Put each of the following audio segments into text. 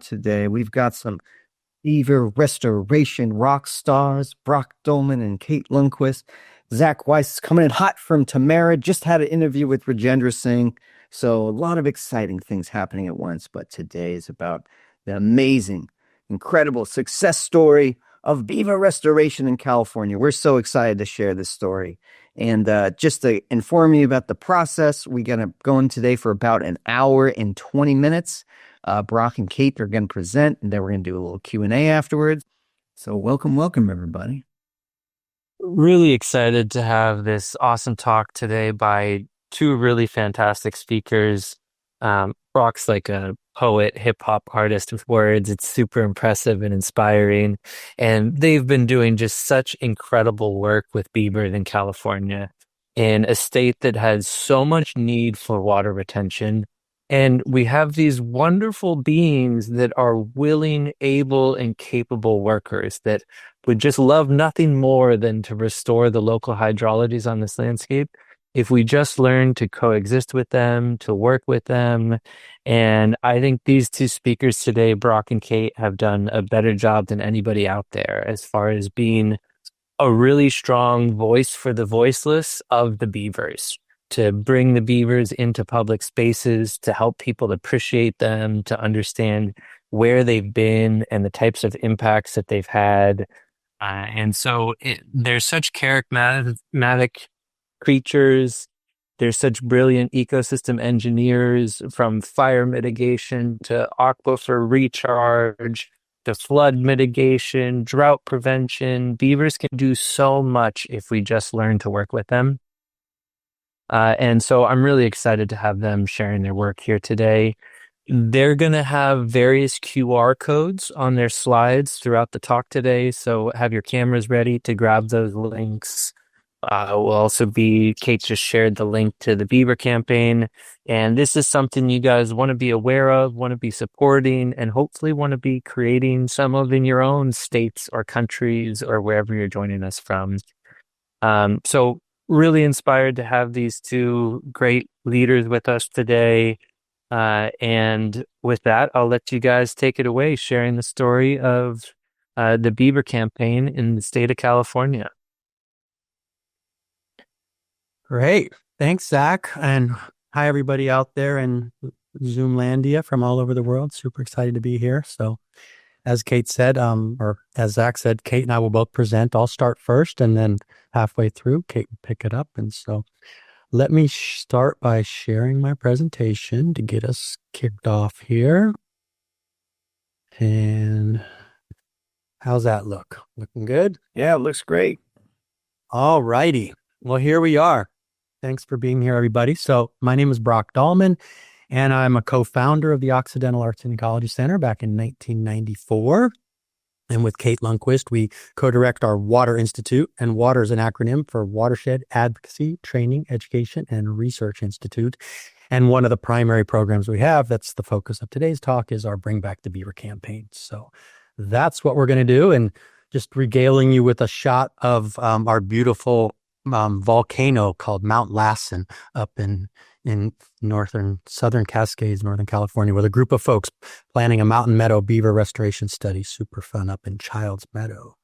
today. We've got some Beaver Restoration rock stars, Brock Dolman and Kate Lundquist. Zach Weiss is coming in hot from Tamara. Just had an interview with Rajendra Singh. So a lot of exciting things happening at once. But today is about the amazing, incredible success story of beaver restoration in California. We're so excited to share this story. And just to inform you about the process, we're going to go in today for about an hour and 20 minutes. Brock and Kate are going to present, and then we're going to do a little Q&A afterwards. So welcome, everybody. Really excited to have this awesome talk today by two really fantastic speakers. Brock's like a poet, hip-hop artist with words. It's super impressive and inspiring. And they've been doing just such incredible work with beavers in California, in a state that has so much need for water retention. And we have these wonderful beings that are willing, able, and capable workers that would just love nothing more than to restore the local hydrologies on this landscape if we just learn to coexist with them, to work with them. And I think these two speakers today, Brock and Kate, have done a better job than anybody out there as far as being a really strong voice for the voiceless of the beavers, to bring the beavers into public spaces, to help people appreciate them, to understand where they've been and the types of impacts that they've had. And so they're such charismatic creatures. They're such brilliant ecosystem engineers, from fire mitigation to aquifer recharge to flood mitigation, drought prevention. Beavers can do so much if we just learn to work with them. And so I'm really excited to have them sharing their work here today. They're going to have various QR codes on their slides throughout the talk today, so have your cameras ready to grab those links. Will also be, Kate just shared the link to the Beaver Campaign, and this is something you guys want to be aware of, want to be supporting, and hopefully want to be creating some of in your own states or countries or wherever you're joining us from. So really inspired to have these two great leaders with us today. And with that, I'll let you guys take it away, sharing the story of the Beaver Campaign in the state of California. Great. Thanks, Zach. And hi, everybody out there in Zoomlandia from all over the world. Super excited to be here. So as Kate said, or as Zach said, Kate and I will both present. I'll start first, and then halfway through, Kate will pick it up. And so let me start by sharing my presentation to get us kicked off here. And how's that look? Looking good? Yeah, it looks great. All righty. Well, here we are. Thanks for being here, everybody. So my name is Brock Dolman, and I'm a co-founder of the Occidental Arts Ecology Center back in 1994. And with Kate Lundquist, we co-direct our Water Institute, and WATER is an acronym for Watershed Advocacy, Training, Education, and Research Institute. And one of the primary programs we have that's the focus of today's talk is our Bring Back the Beaver campaign. So that's what we're going to do, and just regaling you with a shot of our beautiful volcano called Mount Lassen up in southern Cascades, Northern California, with a group of folks planning a mountain meadow beaver restoration study. Super fun up in Childs Meadow.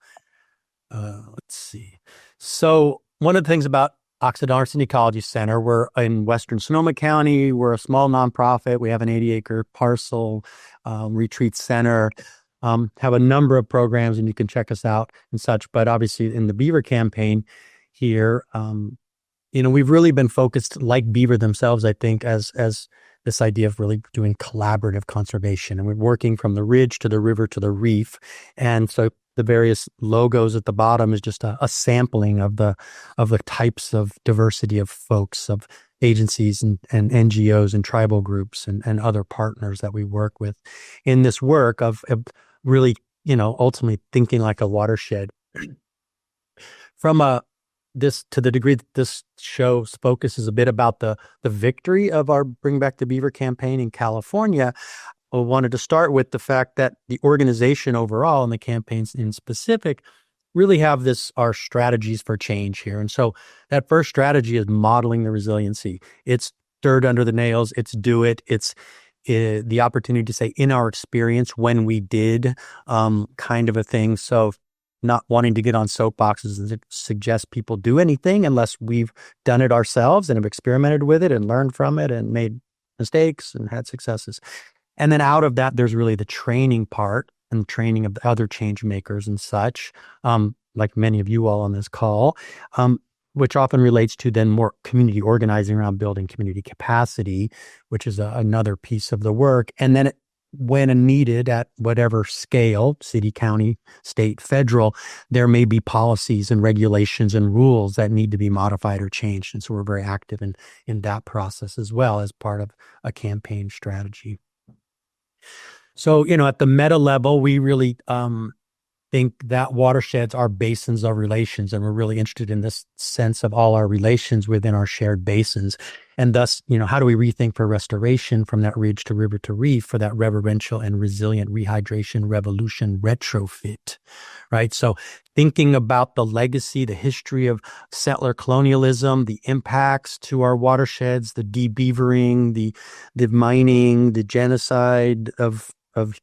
Let's see. So one of the things about Occidental Arts Ecology Center, we're in Western Sonoma County. We're a small nonprofit. We have an 80-acre parcel, retreat center, have a number of programs, and you can check us out and such. But obviously in the Beaver campaign here, we've really been focused, like beaver themselves, I think, as this idea of really doing collaborative conservation. And we're working from the ridge to the river to the reef. And so the various logos at the bottom is just a sampling of the types of diversity of folks, of agencies and NGOs and tribal groups and other partners that we work with in this work of really, ultimately thinking like a watershed. From to the degree that this show focuses a bit about the victory of our Bring Back the Beaver campaign in California, I wanted to start with the fact that the organization overall and the campaigns in specific really have our strategies for change here. And so that first strategy is modeling the resiliency. It's dirt under the nails. It's do it. It's the opportunity to say, in our experience, when we did kind of a thing. So not wanting to get on soapboxes and suggest people do anything unless we've done it ourselves and have experimented with it and learned from it and made mistakes and had successes. And then out of that, there's really the training part and training of the other change makers and such, like many of you all on this call, which often relates to then more community organizing around building community capacity, which is another piece of the work. And then when needed at whatever scale, city, county, state, federal, there may be policies and regulations and rules that need to be modified or changed. And so we're very active in that process as well as part of a campaign strategy. So, at the meta level, we really think that watersheds are basins of relations, and we're really interested in this sense of all our relations within our shared basins. And thus, how do we rethink for restoration from that ridge to river to reef for that reverential and resilient rehydration revolution retrofit, right? So thinking about the legacy, the history of settler colonialism, the impacts to our watersheds, the de-beavering, the mining, the genocide of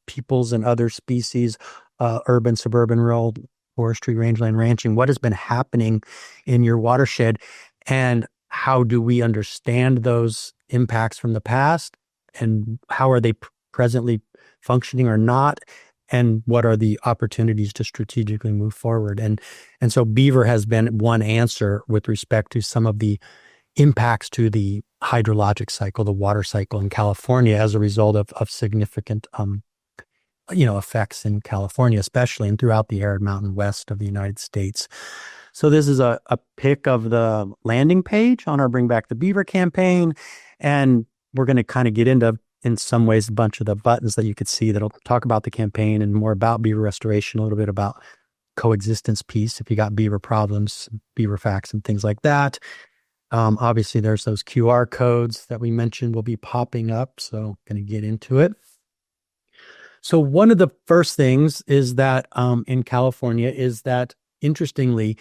peoples and other species, urban, suburban, rural, forestry, rangeland, ranching, what has been happening in your watershed, and how do we understand those impacts from the past, and how are they presently functioning or not, and what are the opportunities to strategically move forward. And so Beaver has been one answer with respect to some of the impacts to the hydrologic cycle, the water cycle in California as a result of significant effects in California, especially, and throughout the arid mountain west of the United States. So this is a pic of the landing page on our Bring Back the Beaver campaign. And we're going to kind of get into, in some ways, a bunch of the buttons that you could see that'll talk about the campaign and more about beaver restoration, a little bit about coexistence piece, if you got beaver problems, beaver facts, and things like that. Obviously, there's those QR codes that we mentioned will be popping up. So going to get into it. So one of the first things is that in California is that, interestingly,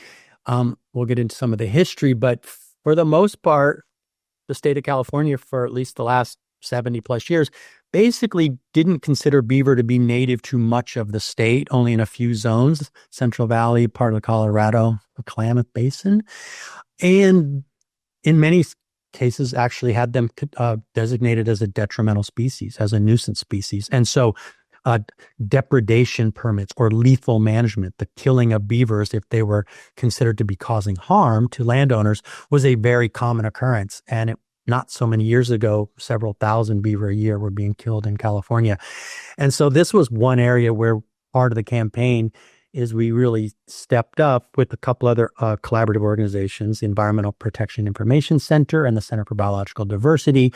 we'll get into some of the history, but for the most part, the state of California, for at least the last 70 plus years, basically didn't consider beaver to be native to much of the state, only in a few zones, Central Valley, part of the Colorado, the Klamath Basin, and in many cases actually had them designated as a detrimental species, as a nuisance species. And so depredation permits or lethal management, the killing of beavers if they were considered to be causing harm to landowners, was a very common occurrence. And not so many years ago, several thousand beaver a year were being killed in California. And so this was one area where part of the campaign is we really stepped up with a couple other collaborative organizations, the Environmental Protection Information Center and the Center for Biological Diversity,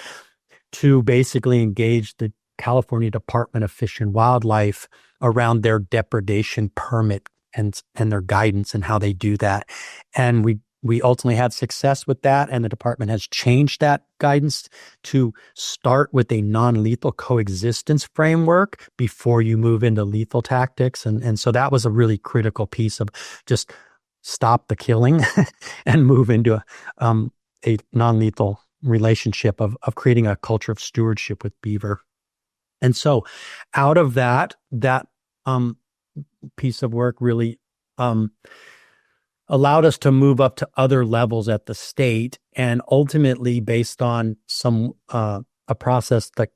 to basically engage the California Department of Fish and Wildlife around their depredation permit and their guidance and how they do that. And we ultimately had success with that, and the department has changed that guidance to start with a non-lethal coexistence framework before you move into lethal tactics. And so that was a really critical piece of just stop the killing and move into a non-lethal relationship of creating a culture of stewardship with beaver. And so out of that piece of work really allowed us to move up to other levels at the state, and ultimately based on a process that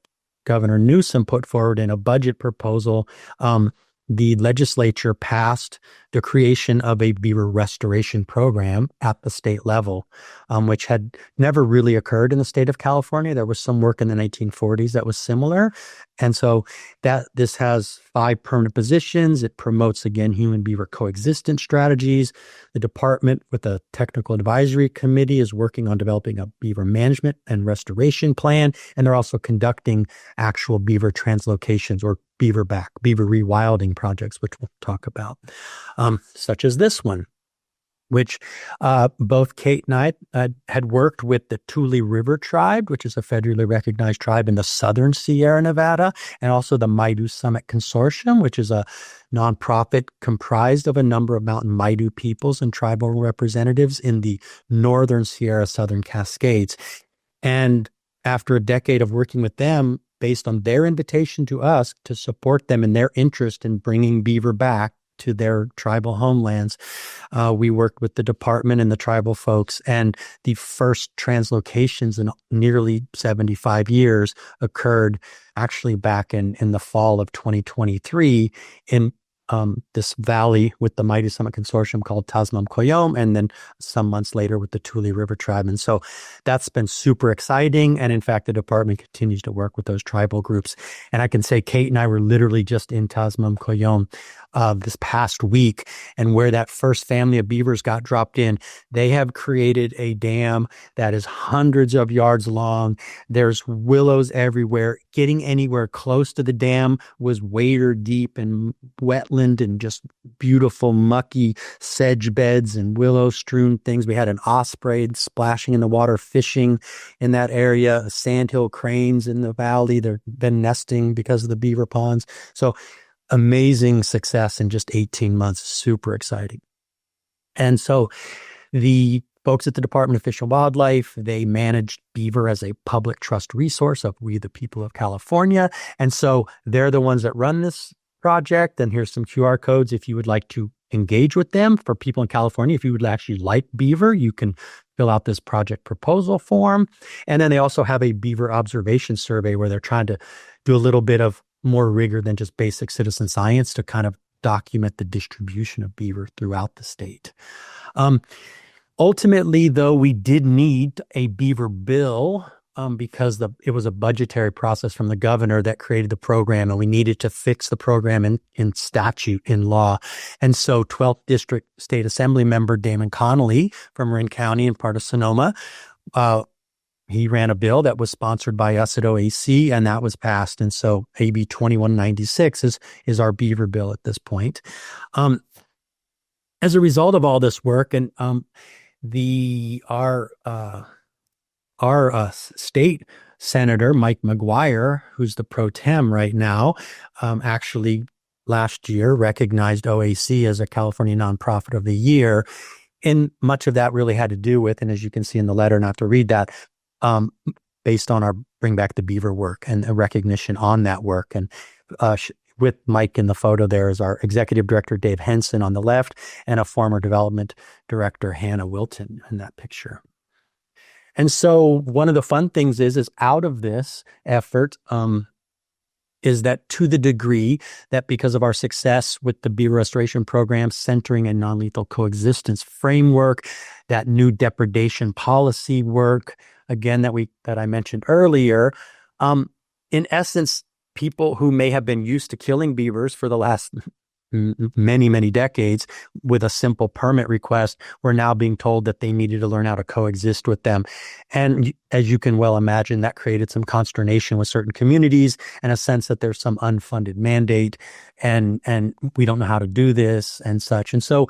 Governor Newsom put forward in a budget proposal, the legislature passed the creation of a Beaver Restoration Program at the state level, which had never really occurred in the state of California. There was some work in the 1940s that was similar. And so this has 5 permanent positions. It promotes, again, human beaver coexistence strategies. The department, with a technical advisory committee, is working on developing a beaver management and restoration plan. And they're also conducting actual beaver translocations or beaver rewilding projects, which we'll talk about, such as this one, which both Kate and I had worked with the Tule River Tribe, which is a federally recognized tribe in the southern Sierra Nevada, and also the Maidu Summit Consortium, which is a nonprofit comprised of a number of mountain Maidu peoples and tribal representatives in the northern Sierra Southern Cascades. And after a decade of working with them, based on their invitation to us to support them in their interest in bringing beaver back to their tribal homelands. We worked with the department and the tribal folks, and the first translocations in nearly 75 years occurred actually back in the fall of 2023 in this valley with the Mighty Summit Consortium called Tasman Koyom, and then some months later with the Tule River Tribe. And so that's been super exciting. And in fact, the department continues to work with those tribal groups. And I can say Kate and I were literally just in Tasman Koyom this past week, and where that first family of beavers got dropped in, they have created a dam that is hundreds of yards long. There's willows everywhere. Getting anywhere close to the dam was wader deep and wetland and just beautiful mucky sedge beds and willow strewn things. We had an osprey splashing in the water, fishing in that area, sandhill cranes in the valley. They've been nesting because of the beaver ponds. So amazing success in just 18 months. Super exciting. And so the folks at the Department of Fish and Wildlife, they manage beaver as a public trust resource of we, the people of California. And so they're the ones that run this project. And here's some QR codes if you would like to engage with them. For people in California, if you would actually like beaver, you can fill out this project proposal form. And then they also have a beaver observation survey where they're trying to do a little bit of more rigor than just basic citizen science to kind of document the distribution of beaver throughout the state. Ultimately, though, we did need a beaver bill because it was a budgetary process from the governor that created the program, and we needed to fix the program in statute, in law. And so 12th District State Assembly member Damon Connolly from Marin County and part of Sonoma, he ran a bill that was sponsored by us at OAEC, and that was passed. And so AB 2196 is our beaver bill at this point. As a result of all this work, and our state senator, Mike McGuire, who's the pro tem right now, actually last year recognized OAEC as a California Nonprofit of the Year. And much of that really had to do with, and as you can see in the letter, not to read that, based on our Bring Back the Beaver work and a recognition on that work. And with Mike in the photo, there is our executive director, Dave Henson, on the left, and a former development director, Hannah Wilton, in that picture. And so one of the fun things is out of this effort, is that to the degree that because of our success with the Beaver Restoration Program, centering a non-lethal coexistence framework, that new depredation policy work, again, that I mentioned earlier, in essence, people who may have been used to killing beavers for the last many, many decades with a simple permit request were now being told that they needed to learn how to coexist with them. And as you can well imagine, that created some consternation with certain communities and a sense that there's some unfunded mandate and we don't know how to do this and such. And so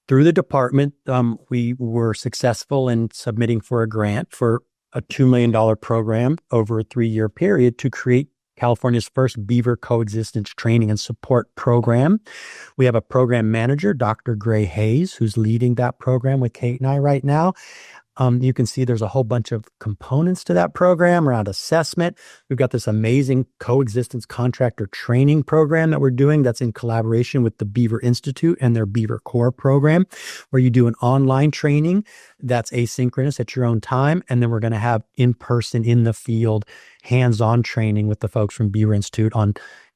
through the department, we were successful in submitting for a grant for a $2 million program over a 3-year period to create California's first beaver coexistence training and support program. We have a program manager, Dr. Gray Hayes, who's leading that program with Kate and I right now. You can see there's a whole bunch of components to that program around assessment. We've got this amazing coexistence contractor training program that we're doing that's in collaboration with the Beaver Institute and their Beaver Core program, where you do an online training that's asynchronous at your own time. And then we're going to have in-person, in the field, hands-on training with the folks from Beaver Institute on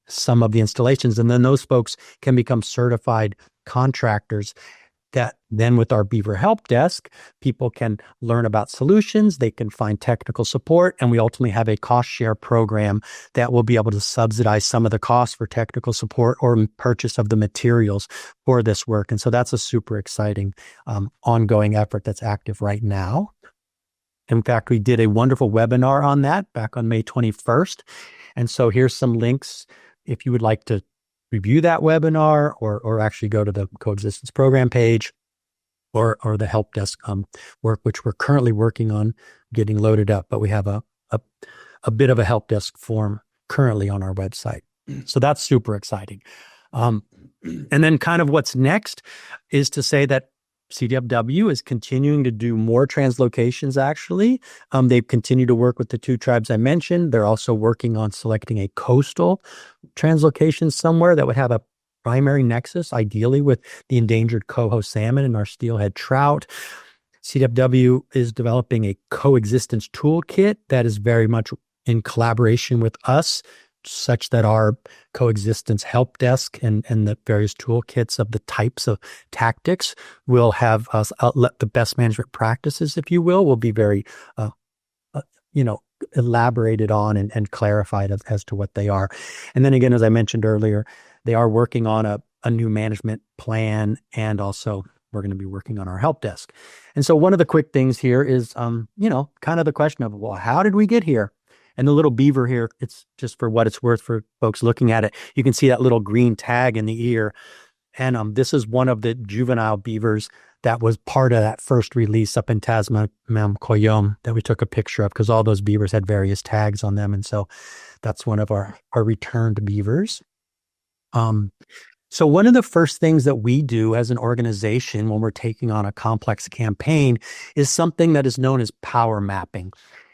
some of the installations. And then those folks can become certified contractors that then with our Beaver Help Desk, people can learn about solutions, they can find technical support, and we ultimately have a cost share program that will be able to subsidize some of the costs for technical support or purchase of the materials for this work. And so that's a super exciting ongoing effort that's active right now. In fact, we did a wonderful webinar on that back on May 21st. And so here's some links if you would like to review that webinar or actually go to the coexistence program page or the help desk work, which we're currently working on getting loaded up. But we have a bit of a help desk form currently on our website. So that's super exciting. And then kind of what's next is to say that CDFW is continuing to do more translocations, actually. They've continued to work with the two tribes I mentioned. They're also working on selecting a coastal translocation somewhere that would have a primary nexus, ideally with the endangered coho salmon and our steelhead trout. CDFW is developing a coexistence toolkit that is very much in collaboration with us, such that our coexistence help desk and the various toolkits of the types of tactics will have us let the best management practices, if you will be very, elaborated on and clarified as to what they are. And then again, as I mentioned earlier, they are working on a new management plan, and also we're going to be working on our help desk. And so one of the quick things here is, kind of the question of, well, how did we get here? And the little beaver here, it's just for what it's worth for folks looking at it. You can see that little green tag in the ear. And this is one of the juvenile beavers that was part of that first release up in Tasman-Koyom that we took a picture of, because all those beavers had various tags on them. And so that's one of our returned beavers. So one of the first things that we do as an organization when we're taking on a complex campaign is something that is known as power mapping.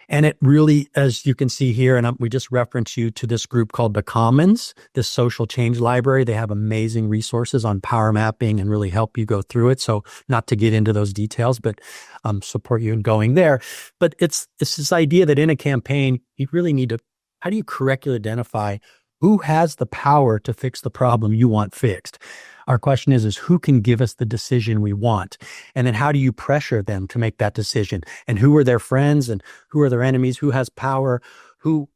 And it really, as you can see here, and we just reference you to this group called the Commons, this social change library. They have amazing resources on power mapping and really help you go through it. So not to get into those details, but support you in going there. But it's this idea that in a campaign, you really need to, how do you correctly identify who has the power to fix the problem you want fixed? Our question is who can give us the decision we want? And then how do you pressure them to make that decision? And who are their friends and who are their enemies? Who has power? Who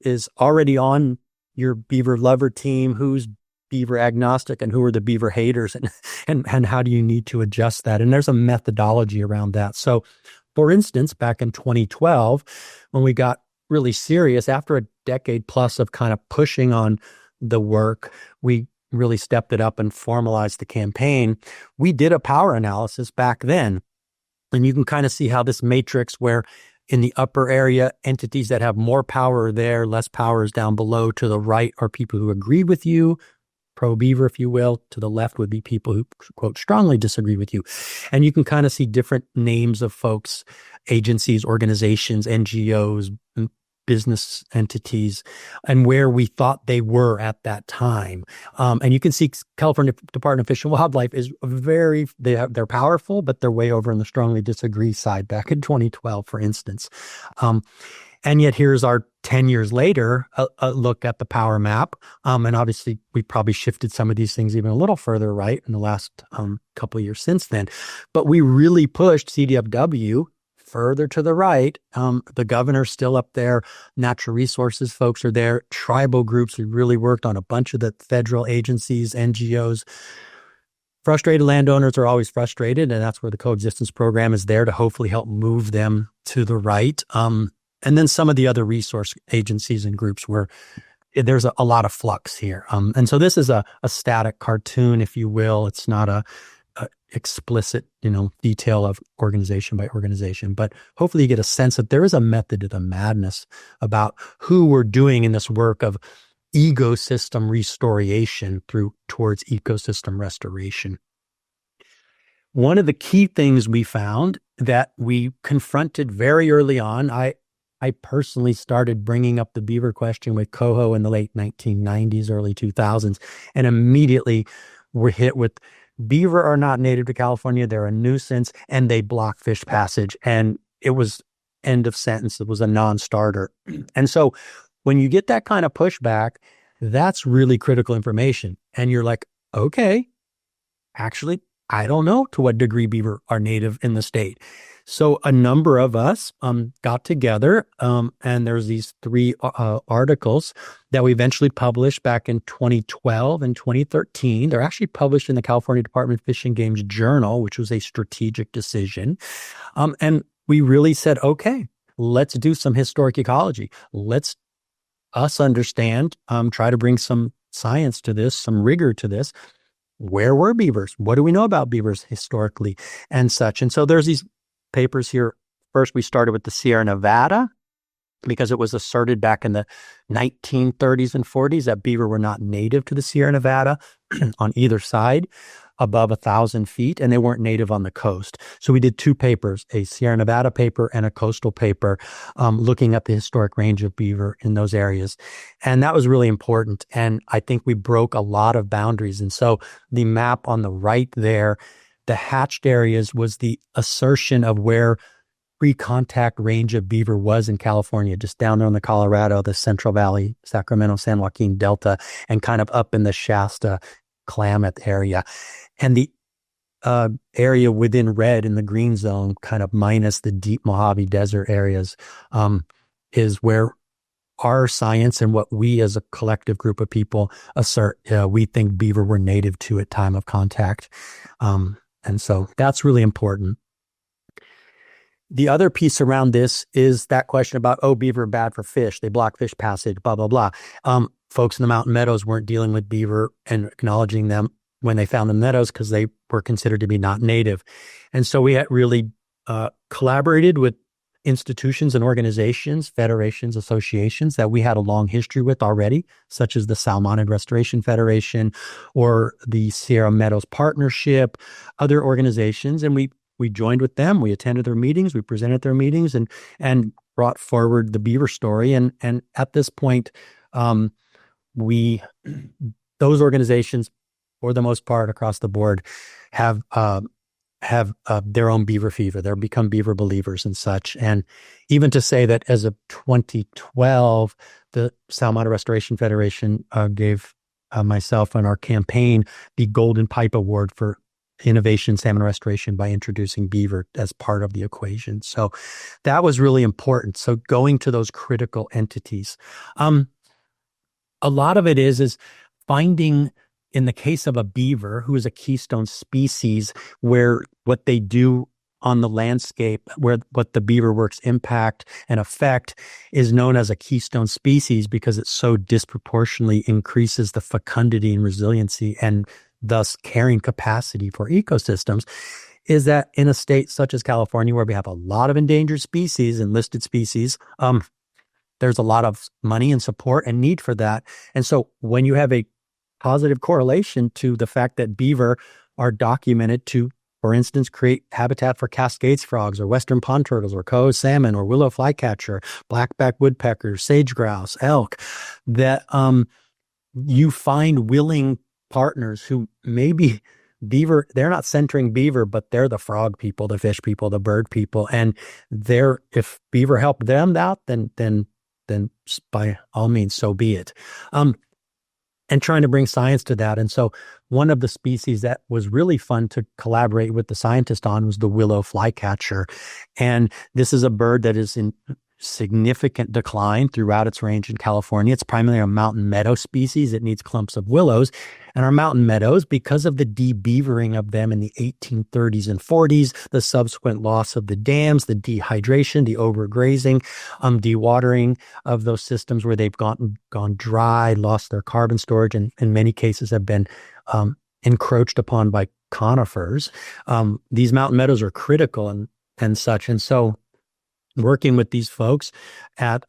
is already on your beaver lover team? Who's beaver agnostic, and who are the beaver haters? And how do you need to adjust that? And there's a methodology around that. So for instance, back in 2012, when we got really serious, after a decade plus of kind of pushing on the work, we really stepped it up and formalized the campaign. We did a power analysis back then. And you can kind of see how this matrix, where in the upper area, entities that have more power are there, less power is down below. To the right are people who agree with you, pro-beaver, if you will. To the left would be people who, quote, strongly disagree with you. And you can kind of see different names of folks, agencies, organizations, NGOs, business entities, and where we thought they were at that time. And you can see California Department of Fish and Wildlife is they're powerful, but they're way over on the strongly disagree side back in 2012, for instance. And yet here's our 10 years later, a look at the power map. And obviously we probably shifted some of these things even a little further right in the last couple of years since then. But we really pushed CDFW further to the right. The governor's still up there. Natural resources folks are there. Tribal groups who really worked on a bunch of the federal agencies, NGOs. Frustrated landowners are always frustrated, and that's where the coexistence program is there to hopefully help move them to the right. And then some of the other resource agencies and groups where there's a lot of flux here. And so this is a static cartoon, if you will. It's not a explicit, detail of organization by organization, but hopefully you get a sense that there is a method to the madness about who we're doing in this work of ecosystem restoration towards ecosystem restoration. One of the key things we found that we confronted very early on, I personally started bringing up the beaver question with coho in the late 1990s, early 2000s, and immediately were hit with beaver are not native to California. They're a nuisance and they block fish passage. And it was end of sentence. It was a non-starter. And so when you get that kind of pushback, that's really critical information. And you're like, okay, actually, I don't know to what degree beaver are native in the state. So a number of us got together, and there's these 3 articles that we eventually published back in 2012 and 2013. They're actually published in the California Department of Fish and Game's Journal, which was a strategic decision. And we really said, okay, let's do some historic ecology. Let's understand, try to bring some science to this, some rigor to this. Where were beavers? What do we know about beavers historically and such? And so there's these papers here. First, we started with the Sierra Nevada because it was asserted back in the 1930s and 40s that beaver were not native to the Sierra Nevada on either side. above 1,000 feet, and they weren't native on the coast. So we did 2 papers, a Sierra Nevada paper and a coastal paper, looking at the historic range of beaver in those areas. And that was really important. And I think we broke a lot of boundaries. And so the map on the right there, the hatched areas was the assertion of where pre-contact range of beaver was in California, just down there in the Colorado, the Central Valley, Sacramento, San Joaquin Delta, and kind of up in the Shasta, Klamath area. And the area within red in the green zone, kind of minus the deep Mojave Desert areas, is where our science and what we as a collective group of people assert we think beaver were native to at time of contact. And so that's really important. The other piece around this is that question about, beaver are bad for fish. They block fish passage, blah, blah, blah. Folks in the mountain meadows weren't dealing with beaver and acknowledging them when they found the meadows because they were considered to be not native. And so we had really collaborated with institutions and organizations, federations, associations that we had a long history with already, such as the Salmonid Restoration Federation or the Sierra Meadows Partnership, other organizations. And we joined with them. We attended their meetings. We presented their meetings and brought forward the beaver story. And at this point, those organizations, for the most part, across the board, have their own beaver fever. They're become beaver believers and such. And even to say that as of 2012, the Salmonid Restoration Federation gave myself and our campaign the Golden Pipe Award for innovation salmon restoration by introducing beaver as part of the equation. So that was really important. So going to those critical entities. A lot of it is finding, in the case of a beaver, who is a keystone species, where what they do on the landscape, where what the beaver works impact and affect is known as a keystone species because it so disproportionately increases the fecundity and resiliency and thus carrying capacity for ecosystems, is that in a state such as California, where we have a lot of endangered species and listed species, there's a lot of money and support and need for that. And so when you have a positive correlation to the fact that beaver are documented to, for instance, create habitat for Cascades frogs or western pond turtles or coho salmon or willow flycatcher, blackback woodpecker, sage grouse, elk, that you find willing partners who maybe beaver, they're not centering beaver, but they're the frog people, the fish people, the bird people. And if beaver help them out, then by all means, so be it. And trying to bring science to that. And so one of the species that was really fun to collaborate with the scientist on was the willow flycatcher. And this is a bird that is in significant decline throughout its range in California. It's primarily a mountain meadow species. It needs clumps of willows. And our mountain meadows, because of the de-beavering of them in the 1830s and 40s, the subsequent loss of the dams, the dehydration, the overgrazing, dewatering of those systems where they've gone dry, lost their carbon storage, and in many cases have been encroached upon by conifers. These mountain meadows are critical and such. And so working with these folks at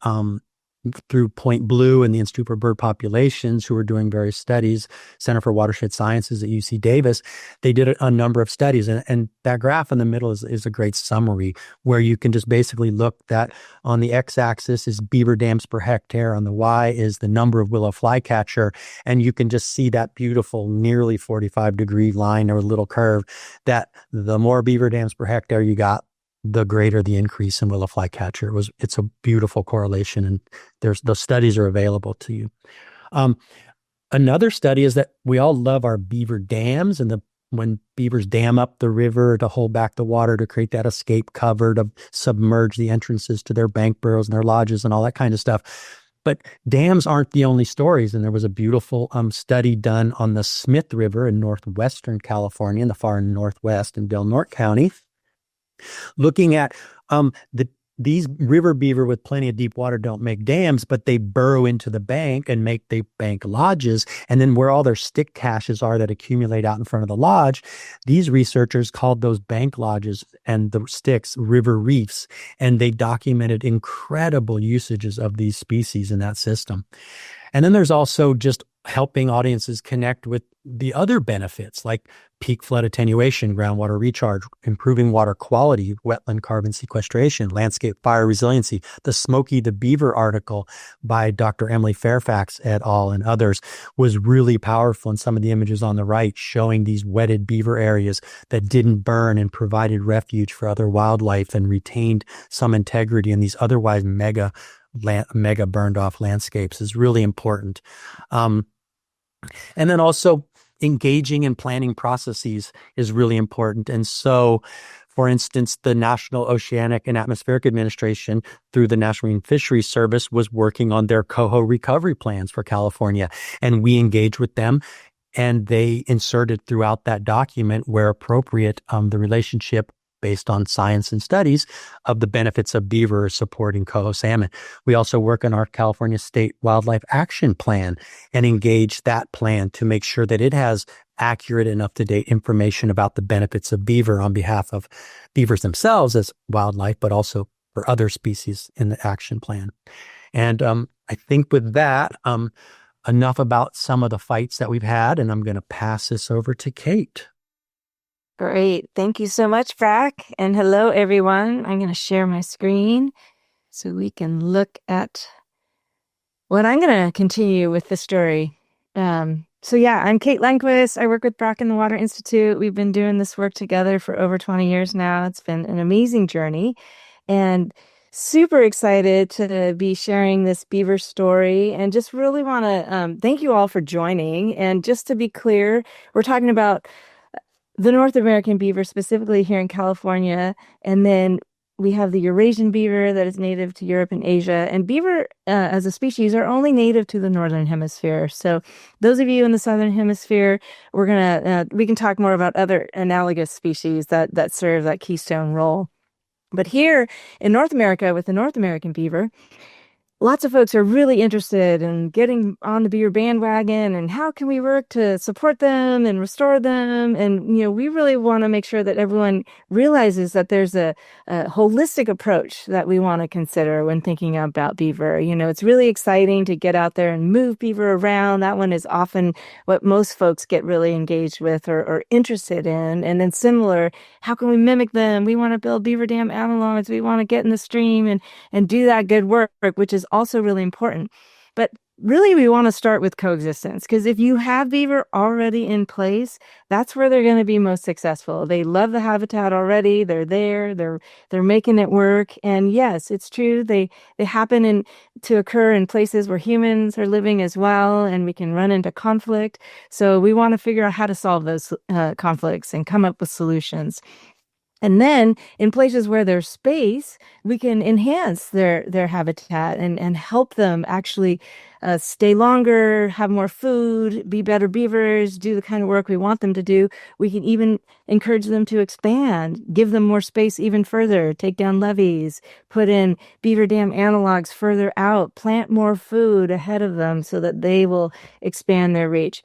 through Point Blue and the Institute for Bird Populations, who were doing various studies, Center for Watershed Sciences at UC Davis, they did a number of studies. And that graph in the middle is a great summary where you can just basically look that on the x-axis is beaver dams per hectare, on the y is the number of willow flycatcher, and you can just see that beautiful nearly 45-degree line or little curve that the more beaver dams per hectare you got, the greater the increase in willow flycatcher. It's a beautiful correlation, and those studies are available to you. Another study is that we all love our beaver dams, and when beavers dam up the river to hold back the water to create that escape cover to submerge the entrances to their bank burrows and their lodges and all that kind of stuff. But dams aren't the only stories, and there was a beautiful study done on the Smith River in northwestern California, in the far northwest in Del Norte County, looking at these river beaver with plenty of deep water don't make dams, but they burrow into the bank and make the bank lodges. And then where all their stick caches are that accumulate out in front of the lodge, these researchers called those bank lodges and the sticks river reefs. And they documented incredible usages of these species in that system. And then there's also just helping audiences connect with the other benefits, like peak flood attenuation, groundwater recharge, improving water quality, wetland carbon sequestration, landscape fire resiliency. The Smokey the Beaver article by Dr. Emily Fairfax et al. And others was really powerful. And some of the images on the right showing these wetted beaver areas that didn't burn and provided refuge for other wildlife and retained some integrity in these otherwise mega burned off landscapes is really important. And then also engaging in planning processes is really important. And so, for instance, the National Oceanic and Atmospheric Administration, through the National Marine Fisheries Service, was working on their coho recovery plans for California. And we engaged with them, and they inserted throughout that document, where appropriate, the relationship based on science and studies of the benefits of beaver supporting coho salmon. We also work on our California State Wildlife Action Plan and engage that plan to make sure that it has accurate and up-to-date information about the benefits of beaver on behalf of beavers themselves as wildlife, but also for other species in the action plan. And I think with that, enough about some of the fights that we've had, and I'm going to pass this over to Kate. Great. Thank you so much, Brack. And hello, everyone. I'm going to share my screen so we can look at what I'm going to continue with the story. I'm Kate Lundquist. I work with Brack in the Water Institute. We've been doing this work together for over 20 years now. It's been an amazing journey and super excited to be sharing this beaver story, and just really want to thank you all for joining. And just to be clear, we're talking about the North American beaver, specifically here in California, and then we have the Eurasian beaver that is native to Europe and Asia. And beaver as a species are only native to the Northern Hemisphere. So those of you in the Southern Hemisphere, we can talk more about other analogous species that serve that keystone role. But here in North America, with the North American beaver, lots of folks are really interested in getting on the beaver bandwagon, and how can we work to support them and restore them? And, we really want to make sure that everyone realizes that there's a holistic approach that we want to consider when thinking about beaver. It's really exciting to get out there and move beaver around. That one is often what most folks get really engaged with or interested in. And then similar, how can we mimic them? We want to build beaver dam analogs. We want to get in the stream and do that good work, which is also really important. But really, we want to start with coexistence, because if you have beaver already in place, that's where they're going to be most successful. They love the habitat already. They're there. They're making it work. And yes, it's true. They happen to occur in places where humans are living as well, and we can run into conflict. So we want to figure out how to solve those conflicts and come up with solutions. And then in places where there's space, we can enhance their habitat and help them actually stay longer, have more food, be better beavers, do the kind of work we want them to do. We can even encourage them to expand, give them more space even further, take down levees, put in beaver dam analogs further out, plant more food ahead of them so that they will expand their reach.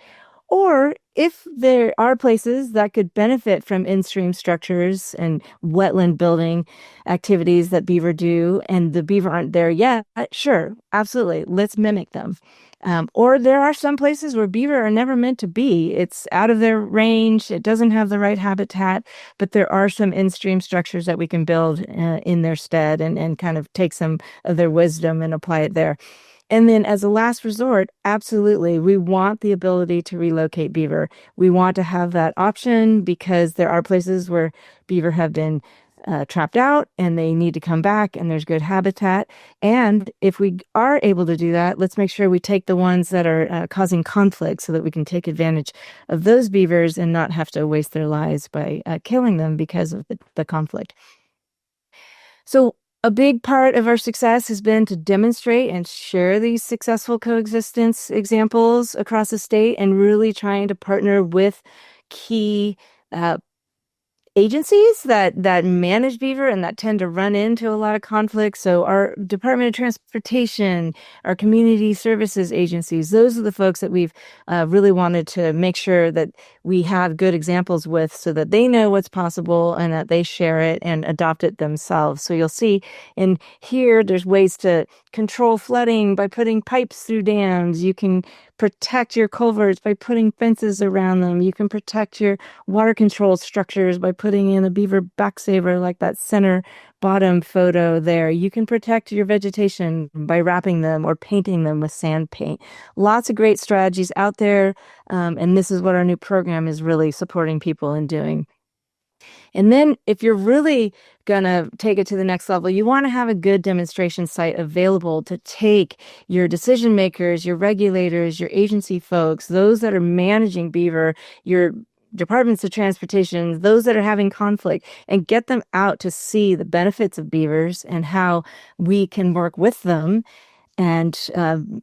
Or if there are places that could benefit from in-stream structures and wetland building activities that beaver do, and the beaver aren't there yet, sure, absolutely, let's mimic them. Or there are some places where beaver are never meant to be. It's out of their range. It doesn't have the right habitat, but there are some in-stream structures that we can build in their stead and kind of take some of their wisdom and apply it there. And then as a last resort, absolutely, we want the ability to relocate beaver. We want to have that option because there are places where beaver have been trapped out and they need to come back and there's good habitat. And if we are able to do that, let's make sure we take the ones that are causing conflict so that we can take advantage of those beavers and not have to waste their lives by killing them because of the conflict. So a big part of our success has been to demonstrate and share these successful coexistence examples across the state, and really trying to partner with key agencies that manage beaver and that tend to run into a lot of conflict. So our Department of Transportation, our community services agencies, those are the folks that we've really wanted to make sure that we have good examples with, so that they know what's possible and that they share it and adopt it themselves. So you'll see in here, there's ways to control flooding by putting pipes through dams. You can protect your culverts by putting fences around them. You can protect your water control structures by putting in a beaver backsaver like that center bottom photo there. You can protect your vegetation by wrapping them or painting them with sand paint. Lots of great strategies out there. And this is what our new program is really supporting people in doing. And then if you're really going to take it to the next level, you want to have a good demonstration site available to take your decision makers, your regulators, your agency folks, those that are managing beaver, your departments of transportation, those that are having conflict, and get them out to see the benefits of beavers and how we can work with them and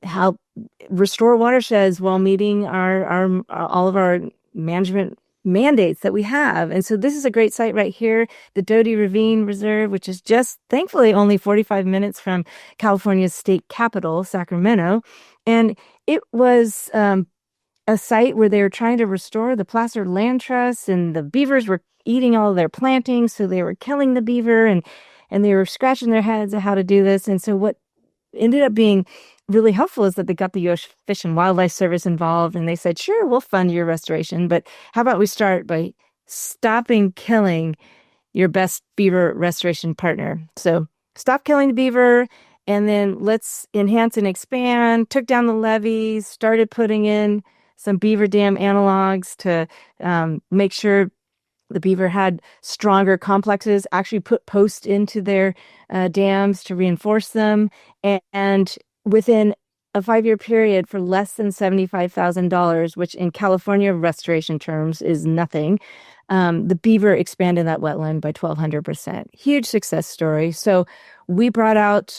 help restore watersheds while meeting our all of our management mandates that we have. And so this is a great site right here, the Doty Ravine Reserve, which is just thankfully only 45 minutes from California's state capital, Sacramento. And it was a site where they were trying to restore the placer land trust, and the beavers were eating all of their plantings, so they were killing the beaver, and they were scratching their heads at how to do this. And so what ended up being really helpful is that they got the U.S. Fish and Wildlife Service involved, and they said, sure, we'll fund your restoration, but how about we start by stopping killing your best beaver restoration partner? So stop killing the beaver, and then let's enhance and expand, took down the levees, started putting in some beaver dam analogs to make sure the beaver had stronger complexes, actually put posts into their dams to reinforce them. And within a 5-year period, for less than $75,000, which in California restoration terms is nothing, the beaver expanded that wetland by 1,200%. Huge success story. So we brought out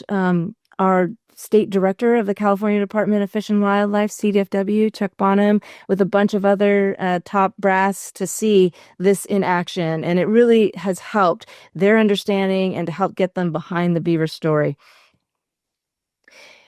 our state director of the California Department of Fish and Wildlife, CDFW, Chuck Bonham, with a bunch of other top brass to see this in action. And it really has helped their understanding and to help get them behind the beaver story.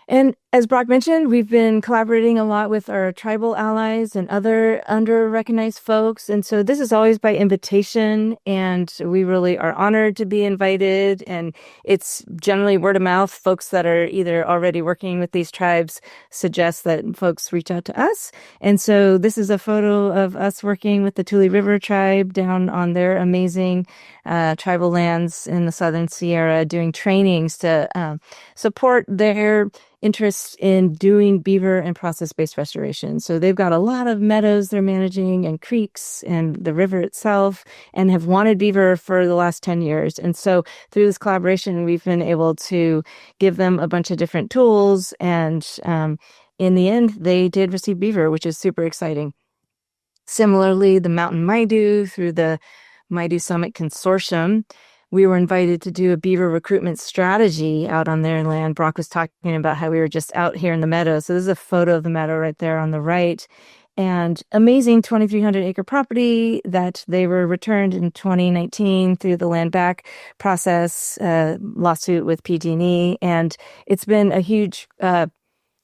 And as Brock mentioned, we've been collaborating a lot with our tribal allies and other under-recognized folks. And so this is always by invitation, and we really are honored to be invited. And it's generally word of mouth. Folks that are either already working with these tribes suggest that folks reach out to us. And so this is a photo of us working with the Tule River tribe down on their amazing tribal lands in the Southern Sierra, doing trainings to support their interest in doing beaver and process-based restoration. So they've got a lot of meadows they're managing and creeks and the river itself, and have wanted beaver for the last 10 years. And so through this collaboration, we've been able to give them a bunch of different tools. And in the end, they did receive beaver, which is super exciting. Similarly, the Mountain Maidu, through the Maidu Summit Consortium, we were invited to do a beaver recruitment strategy out on their land. Brock was talking about how we were just out here in the meadow. So this is a photo of the meadow right there on the right. And amazing 2,300 acre property that they were returned in 2019 through the land back process, lawsuit with PG&E. And it's been a huge,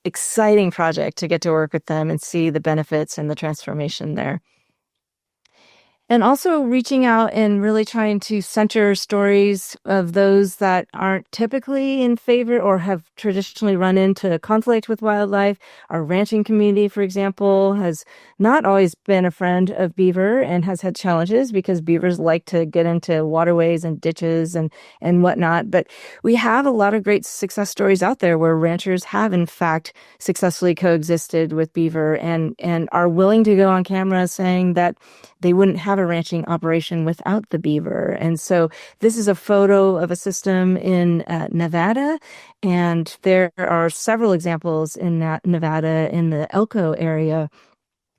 exciting project to get to work with them and see the benefits and the transformation there. And also reaching out and really trying to center stories of those that aren't typically in favor or have traditionally run into conflict with wildlife. Our ranching community, for example, has not always been a friend of beaver and has had challenges because beavers like to get into waterways and ditches and whatnot. But we have a lot of great success stories out there where ranchers have, in fact, successfully coexisted with beaver and are willing to go on camera saying that they wouldn't have a ranching operation without the beaver. And so this is a photo of a system in Nevada, and there are several examples in Nevada in the Elko area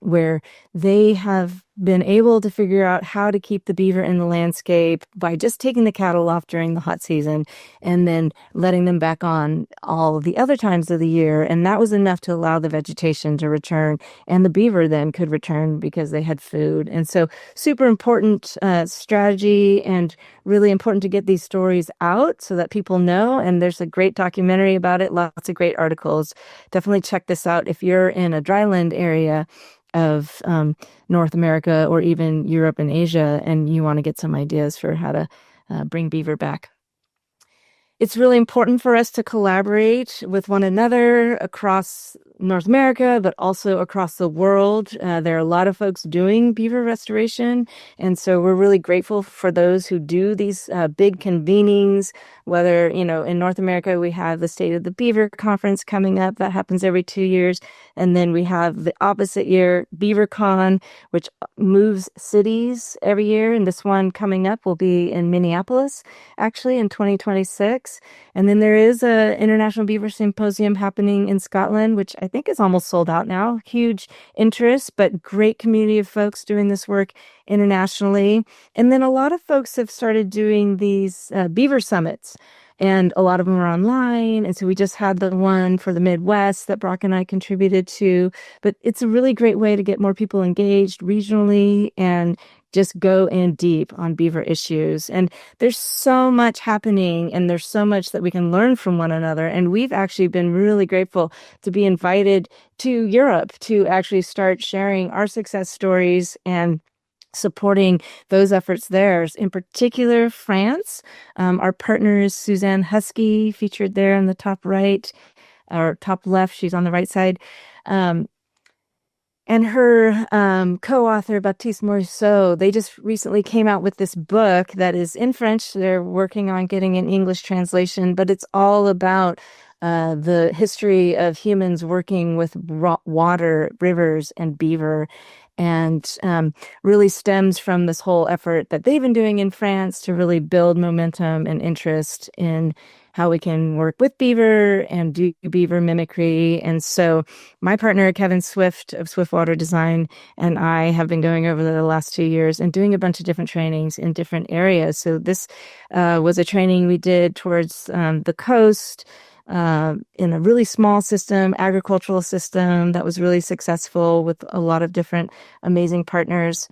where they have been able to figure out how to keep the beaver in the landscape by just taking the cattle off during the hot season and then letting them back on all the other times of the year. And that was enough to allow the vegetation to return, and the beaver then could return because they had food. And so super important strategy, and really important to get these stories out so that people know. And there's a great documentary about it, lots of great articles. Definitely check this out if you're in a dryland area of North America or even Europe and Asia, and you want to get some ideas for how to bring beaver back. it's really important for us to collaborate with one another across North America, but also across the world. There are a lot of folks doing beaver restoration, and so we're really grateful for those who do these big convenings. Whether, in North America, we have the State of the Beaver Conference coming up. That happens every 2 years. And then we have the opposite year, BeaverCon, which moves cities every year. And this one coming up will be in Minneapolis, actually, in 2026. And then there is a International Beaver Symposium happening in Scotland, which I think is almost sold out now. Huge interest, but great community of folks doing this work internationally. And then a lot of folks have started doing these beaver summits, and a lot of them are online. And so we just had the one for the Midwest that Brock and I contributed to. But it's a really great way to get more people engaged regionally and just go in deep on beaver issues. And there's so much happening, and there's so much that we can learn from one another. And we've actually been really grateful to be invited to Europe to actually start sharing our success stories and supporting those efforts there. In particular, France. Our partner is Suzanne Husky, featured there in the top right, or top left. She's on the right side. And her co-author, Baptiste Morisseau, they just recently came out with this book that is in French. They're working on getting an English translation, but it's all about the history of humans working with water, rivers, and beaver, and really stems from this whole effort that they've been doing in France to really build momentum and interest in how we can work with beaver and do beaver mimicry. And so my partner, Kevin Swift of Swiftwater Design, and I have been going over the last 2 years and doing a bunch of different trainings in different areas. So this was a training we did towards the coast, in a really small system, agricultural system that was really successful with a lot of different amazing partners.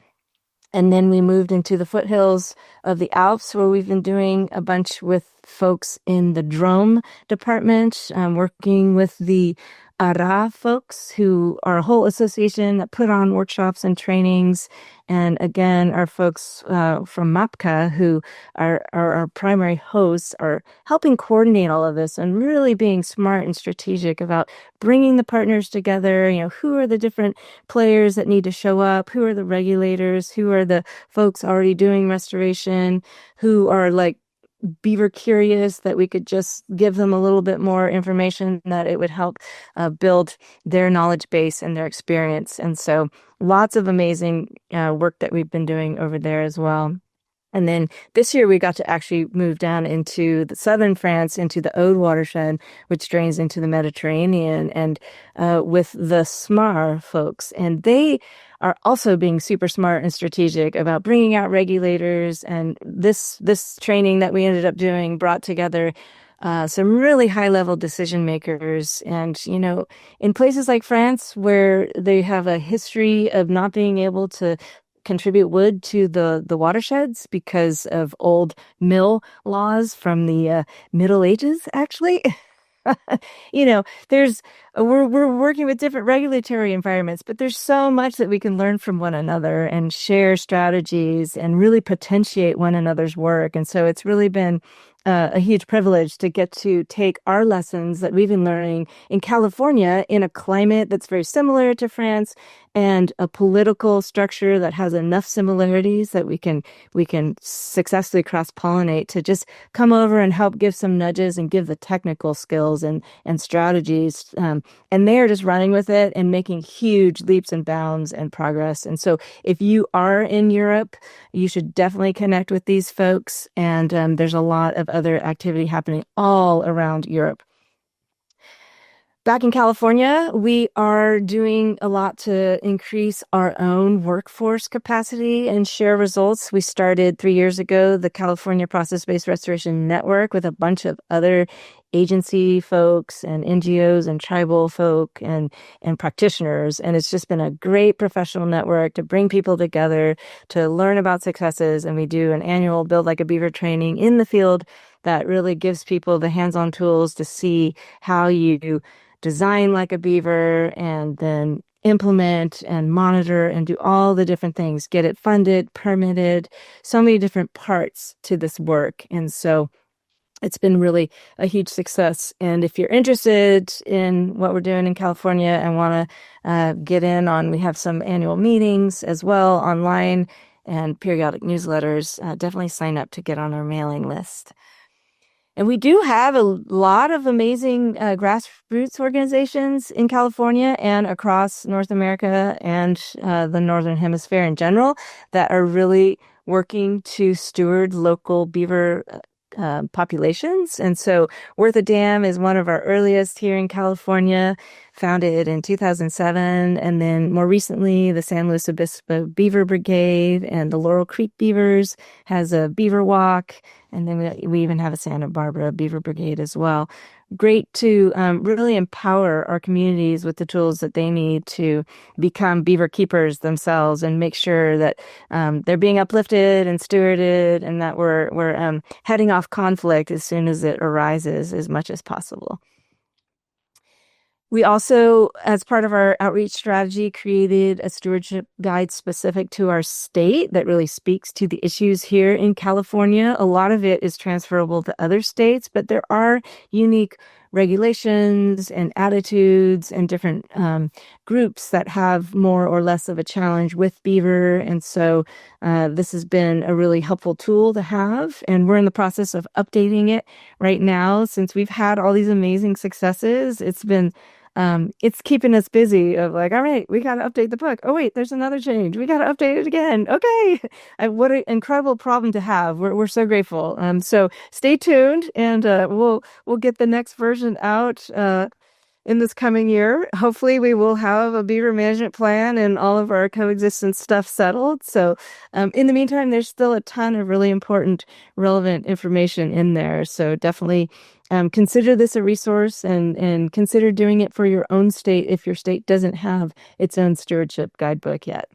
And then we moved into the foothills of the Alps, where we've been doing a bunch with folks in the Drôme department, working with the Ara folks, who are a whole association that put on workshops and trainings. And again, our folks from MAPCA, who are our primary hosts, are helping coordinate all of this and really being smart and strategic about bringing the partners together. Who are the different players that need to show up? Who are the regulators? Who are the folks already doing restoration? Who are like beaver curious, that we could just give them a little bit more information that it would help build their knowledge base and their experience. And so lots of amazing work that we've been doing over there as well. And then this year we got to actually move down into the southern France, into the Aude watershed, which drains into the Mediterranean, and with the SMAR folks. And they are also being super smart and strategic about bringing out regulators. And this training that we ended up doing brought together some really high-level decision makers. And, in places like France, where they have a history of not being able to contribute wood to the watersheds because of old mill laws from the Middle Ages, actually. We're working with different regulatory environments, but there's so much that we can learn from one another and share strategies and really potentiate one another's work. And so it's really been a huge privilege to get to take our lessons that we've been learning in California in a climate that's very similar to France, and a political structure that has enough similarities that we can successfully cross-pollinate to just come over and help give some nudges and give the technical skills and strategies. And they're just running with it and making huge leaps and bounds and progress. And so if you are in Europe, you should definitely connect with these folks. And there's a lot of other activity happening all around Europe. Back in California, we are doing a lot to increase our own workforce capacity and share results. We started 3 years ago the California Process-Based Restoration Network with a bunch of other agency folks and NGOs and tribal folk and practitioners. And it's just been a great professional network to bring people together to learn about successes. And we do an annual Build Like a Beaver training in the field that really gives people the hands-on tools to see how you design like a beaver and then implement and monitor and do all the different things, get it funded, permitted, so many different parts to this work. And so it's been really a huge success. And if you're interested in what we're doing in California and want to get in on, we have some annual meetings as well online and periodic newsletters, definitely sign up to get on our mailing list. And we do have a lot of amazing grassroots organizations in California and across North America and the Northern Hemisphere in general that are really working to steward local beaver populations. And so Worth a Dam is one of our earliest here in California, founded in 2007. And then more recently, the San Luis Obispo Beaver Brigade and the Laurel Creek Beavers has a beaver walk. And then we even have a Santa Barbara Beaver Brigade as well. Great to really empower our communities with the tools that they need to become beaver keepers themselves and make sure that they're being uplifted and stewarded, and that we're heading off conflict as soon as it arises as much as possible. We also, as part of our outreach strategy, created a stewardship guide specific to our state that really speaks to the issues here in California. A lot of it is transferable to other states, but there are unique regulations and attitudes and different groups that have more or less of a challenge with beaver. And so this has been a really helpful tool to have. And we're in the process of updating it right now. Since we've had all these amazing successes, it's keeping us busy of like, all right, we got to update the book. Oh, wait, there's another change. We got to update it again. Okay. What an incredible problem to have. We're so grateful. So stay tuned, and we'll get the next version out in this coming year. Hopefully we will have a beaver management plan and all of our coexistence stuff settled. So in the meantime, there's still a ton of really important, relevant information in there. So definitely consider this a resource, and consider doing it for your own state if your state doesn't have its own stewardship guidebook yet.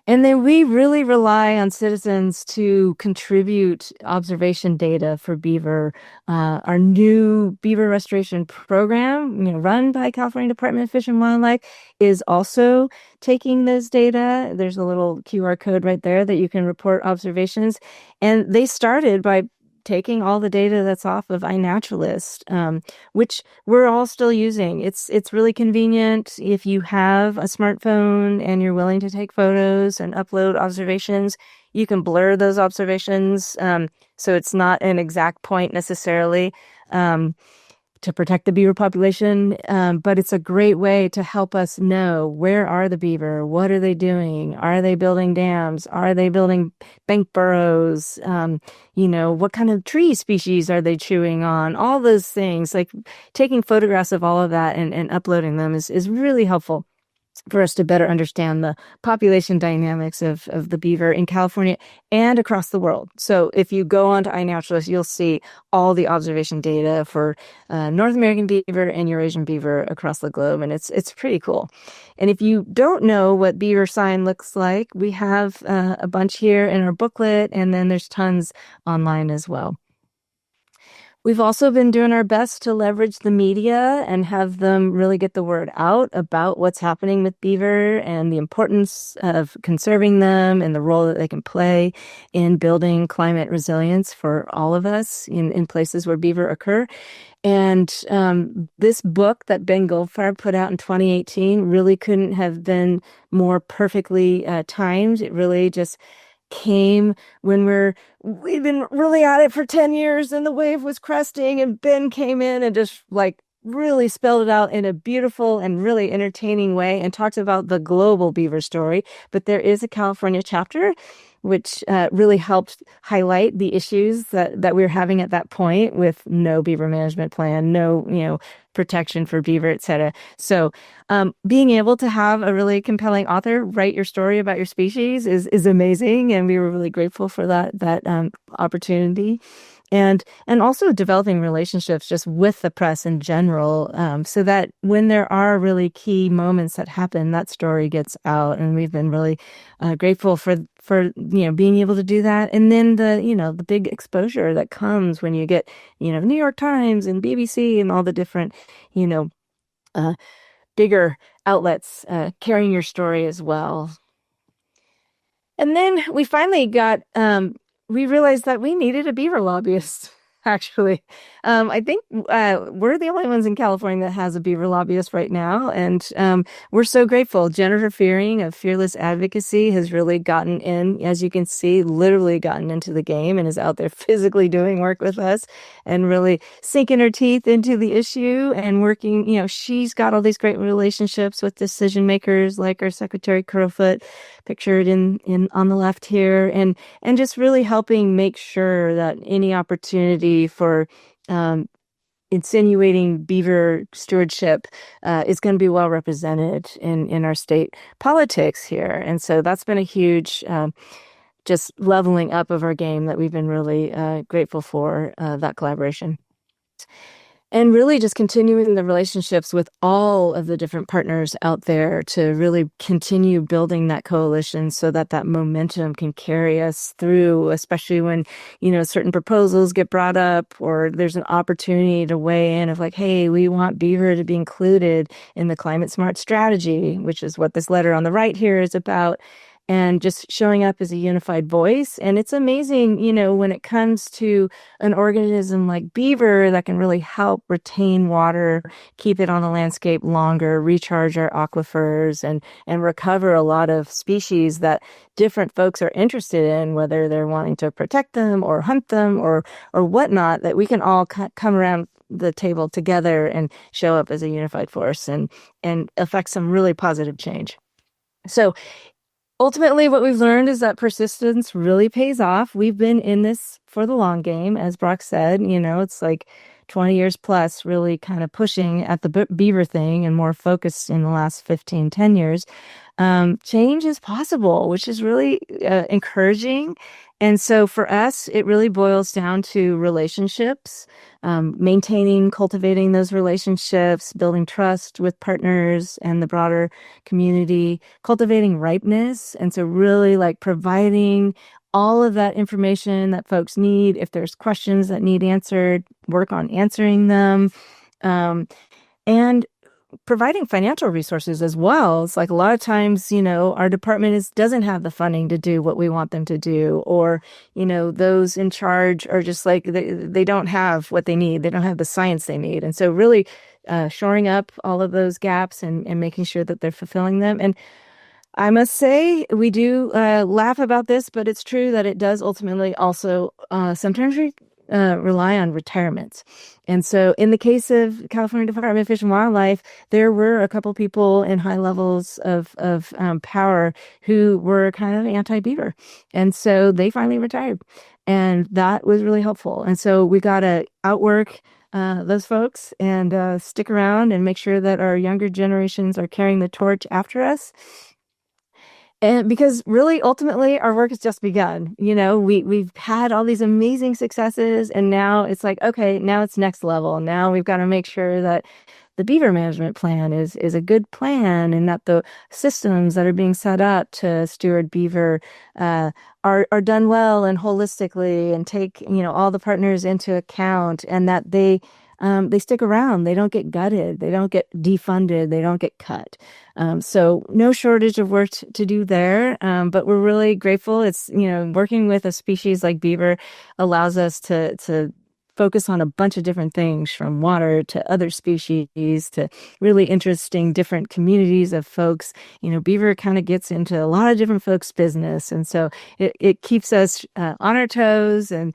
And then we really rely on citizens to contribute observation data for beaver. Our new Beaver Restoration Program, run by California Department of Fish and Wildlife, is also taking this data. There's a little QR code right there that you can report observations. And they started by taking all the data that's off of iNaturalist, which we're all still using. It's really convenient if you have a smartphone and you're willing to take photos and upload observations. You can blur those observations, so it's not an exact point necessarily to protect the beaver population, but it's a great way to help us know where are the beaver, what are they doing, are they building dams, are they building bank burrows, what kind of tree species are they chewing on, all those things. Like taking photographs of all of that and uploading them is really helpful for us to better understand the population dynamics of the beaver in California and across the world. So if you go onto iNaturalist, you'll see all the observation data for North American beaver and Eurasian beaver across the globe, and it's pretty cool. And if you don't know what beaver sign looks like, we have a bunch here in our booklet, and then there's tons online as well. We've also been doing our best to leverage the media and have them really get the word out about what's happening with beaver and the importance of conserving them and the role that they can play in building climate resilience for all of us in places where beaver occur. And this book that Ben Goldfarb put out in 2018 really couldn't have been more perfectly timed. It really just came when we've been really at it for 10 years and the wave was cresting, and Ben came in and just really spelled it out in a beautiful and really entertaining way and talked about the global beaver story. But there is a California chapter which really helped highlight the issues that we were having at that point with no beaver management plan, no protection for beaver, et cetera. So being able to have a really compelling author write your story about your species is amazing, and we were really grateful for that opportunity. And also developing relationships just with the press in general, so that when there are really key moments that happen, that story gets out. And we've been really grateful for being able to do that. And then the big exposure that comes when you get New York Times and BBC and all the different bigger outlets carrying your story as well. And then we finally got. We realized that we needed a beaver lobbyist. actually. I think we're the only ones in California that has a beaver lobbyist right now. And we're so grateful. Jennifer Fearing of Fearless Advocacy has really gotten in, as you can see, literally gotten into the game and is out there physically doing work with us and really sinking her teeth into the issue and working. She's got all these great relationships with decision makers like our Secretary Crowfoot, pictured in on the left here, and just really helping make sure that any opportunity for insinuating beaver stewardship is going to be well represented in our state politics here. And so that's been a huge just leveling up of our game that we've been really grateful for, that collaboration. And really just continuing the relationships with all of the different partners out there to really continue building that coalition so that that momentum can carry us through, especially when, certain proposals get brought up or there's an opportunity to weigh in of like, hey, we want beaver to be included in the climate smart strategy, which is what this letter on the right here is about. And just showing up as a unified voice. And it's amazing, when it comes to an organism like beaver that can really help retain water, keep it on the landscape longer, recharge our aquifers, and recover a lot of species that different folks are interested in, whether they're wanting to protect them or hunt them or whatnot, that we can all come around the table together and show up as a unified force and affect some really positive change. So ultimately, what we've learned is that persistence really pays off. We've been in this for the long game, as Brock said. It's like 20 years plus really kind of pushing at the beaver thing and more focused in the last 10 years. Change is possible, which is really encouraging. And so for us, it really boils down to relationships, maintaining, cultivating those relationships, building trust with partners and the broader community, cultivating ripeness. And so really like providing all of that information that folks need. If there's questions that need answered, work on answering them. And providing financial resources as well. It's like a lot of times, our department doesn't have the funding to do what we want them to do, or, those in charge are just like, they don't have what they need. They don't have the science they need. And so really shoring up all of those gaps and making sure that they're fulfilling them. And I must say, we do laugh about this, but it's true that it does ultimately also sometimes rely on retirements. And so in the case of California Department of Fish and Wildlife, there were a couple people in high levels of power who were kind of anti-beaver. And so they finally retired. And that was really helpful. And so we got to outwork those folks and stick around and make sure that our younger generations are carrying the torch after us. And because really, ultimately, our work has just begun. We've had all these amazing successes, and now it's like, okay, now it's next level. Now we've got to make sure that the beaver management plan is a good plan, and that the systems that are being set up to steward beaver are done well and holistically, and take all the partners into account, and that they stick around. They don't get gutted. They don't get defunded. They don't get cut. So no shortage of work to do there. But we're really grateful. It's, working with a species like beaver allows us to focus on a bunch of different things, from water to other species to really interesting different communities of folks. Beaver kind of gets into a lot of different folks' business. And so it keeps us on our toes and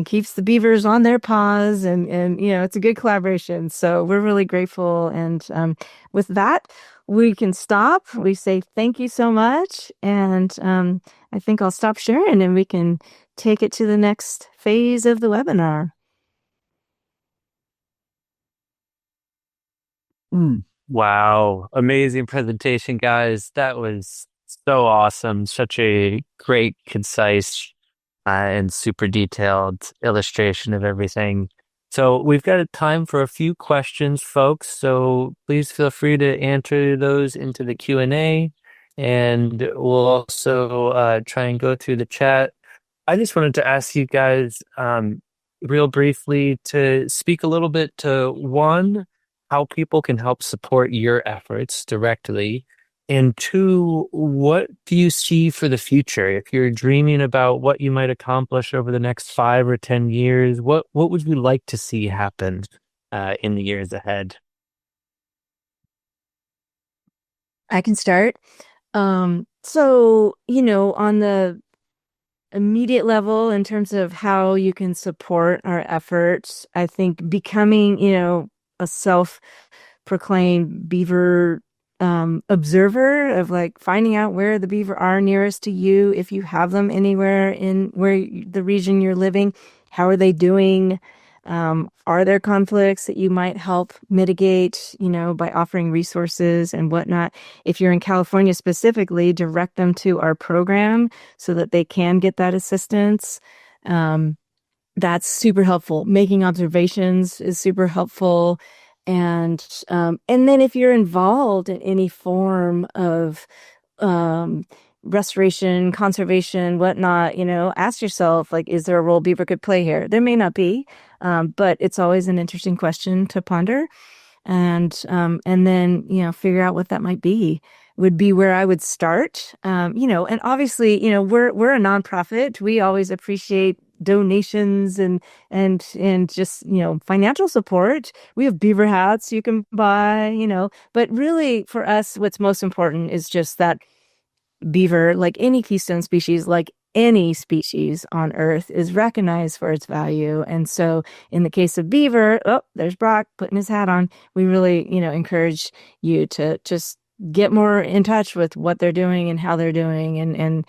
keeps the beavers on their paws. And it's a good collaboration. So we're really grateful. And with that, we can stop. We say thank you so much. And I think I'll stop sharing and we can take it to the next phase of the webinar. Wow. Amazing presentation, guys. That was so awesome. Such a great, concise, and super detailed illustration of everything. So we've got time for a few questions, folks. So please feel free to enter those into the Q&A, and we'll also try and go through the chat. I just wanted to ask you guys real briefly to speak a little bit to, one, how people can help support your efforts directly, And two, what do you see for the future? If you're dreaming about what you might accomplish over the next 5 or 10 years, what would you like to see happen in the years ahead? I can start. So, on the immediate level, in terms of how you can support our efforts, I think becoming, a self-proclaimed beaver observer, of like finding out where the beaver are nearest to you, if you have them anywhere in the region you're living, how are they doing? Are there conflicts that you might help mitigate, by offering resources and whatnot? If you're in California specifically, direct them to our program so that they can get that assistance. That's super helpful. Making observations is super helpful. And then if you're involved in any form of restoration, conservation, whatnot, ask yourself, like, is there a role beaver could play here? There may not be, but it's always an interesting question to ponder. And then, figure out what that might be, would be where I would start. And obviously, we're a nonprofit. We always appreciate donations and just, financial support. We have beaver hats you can buy, but really for us, what's most important is just that beaver, like any keystone species, like any species on Earth, is recognized for its value. And so in the case of beaver, there's Brock putting his hat on. We really, encourage you to just get more in touch with what they're doing and how they're doing. And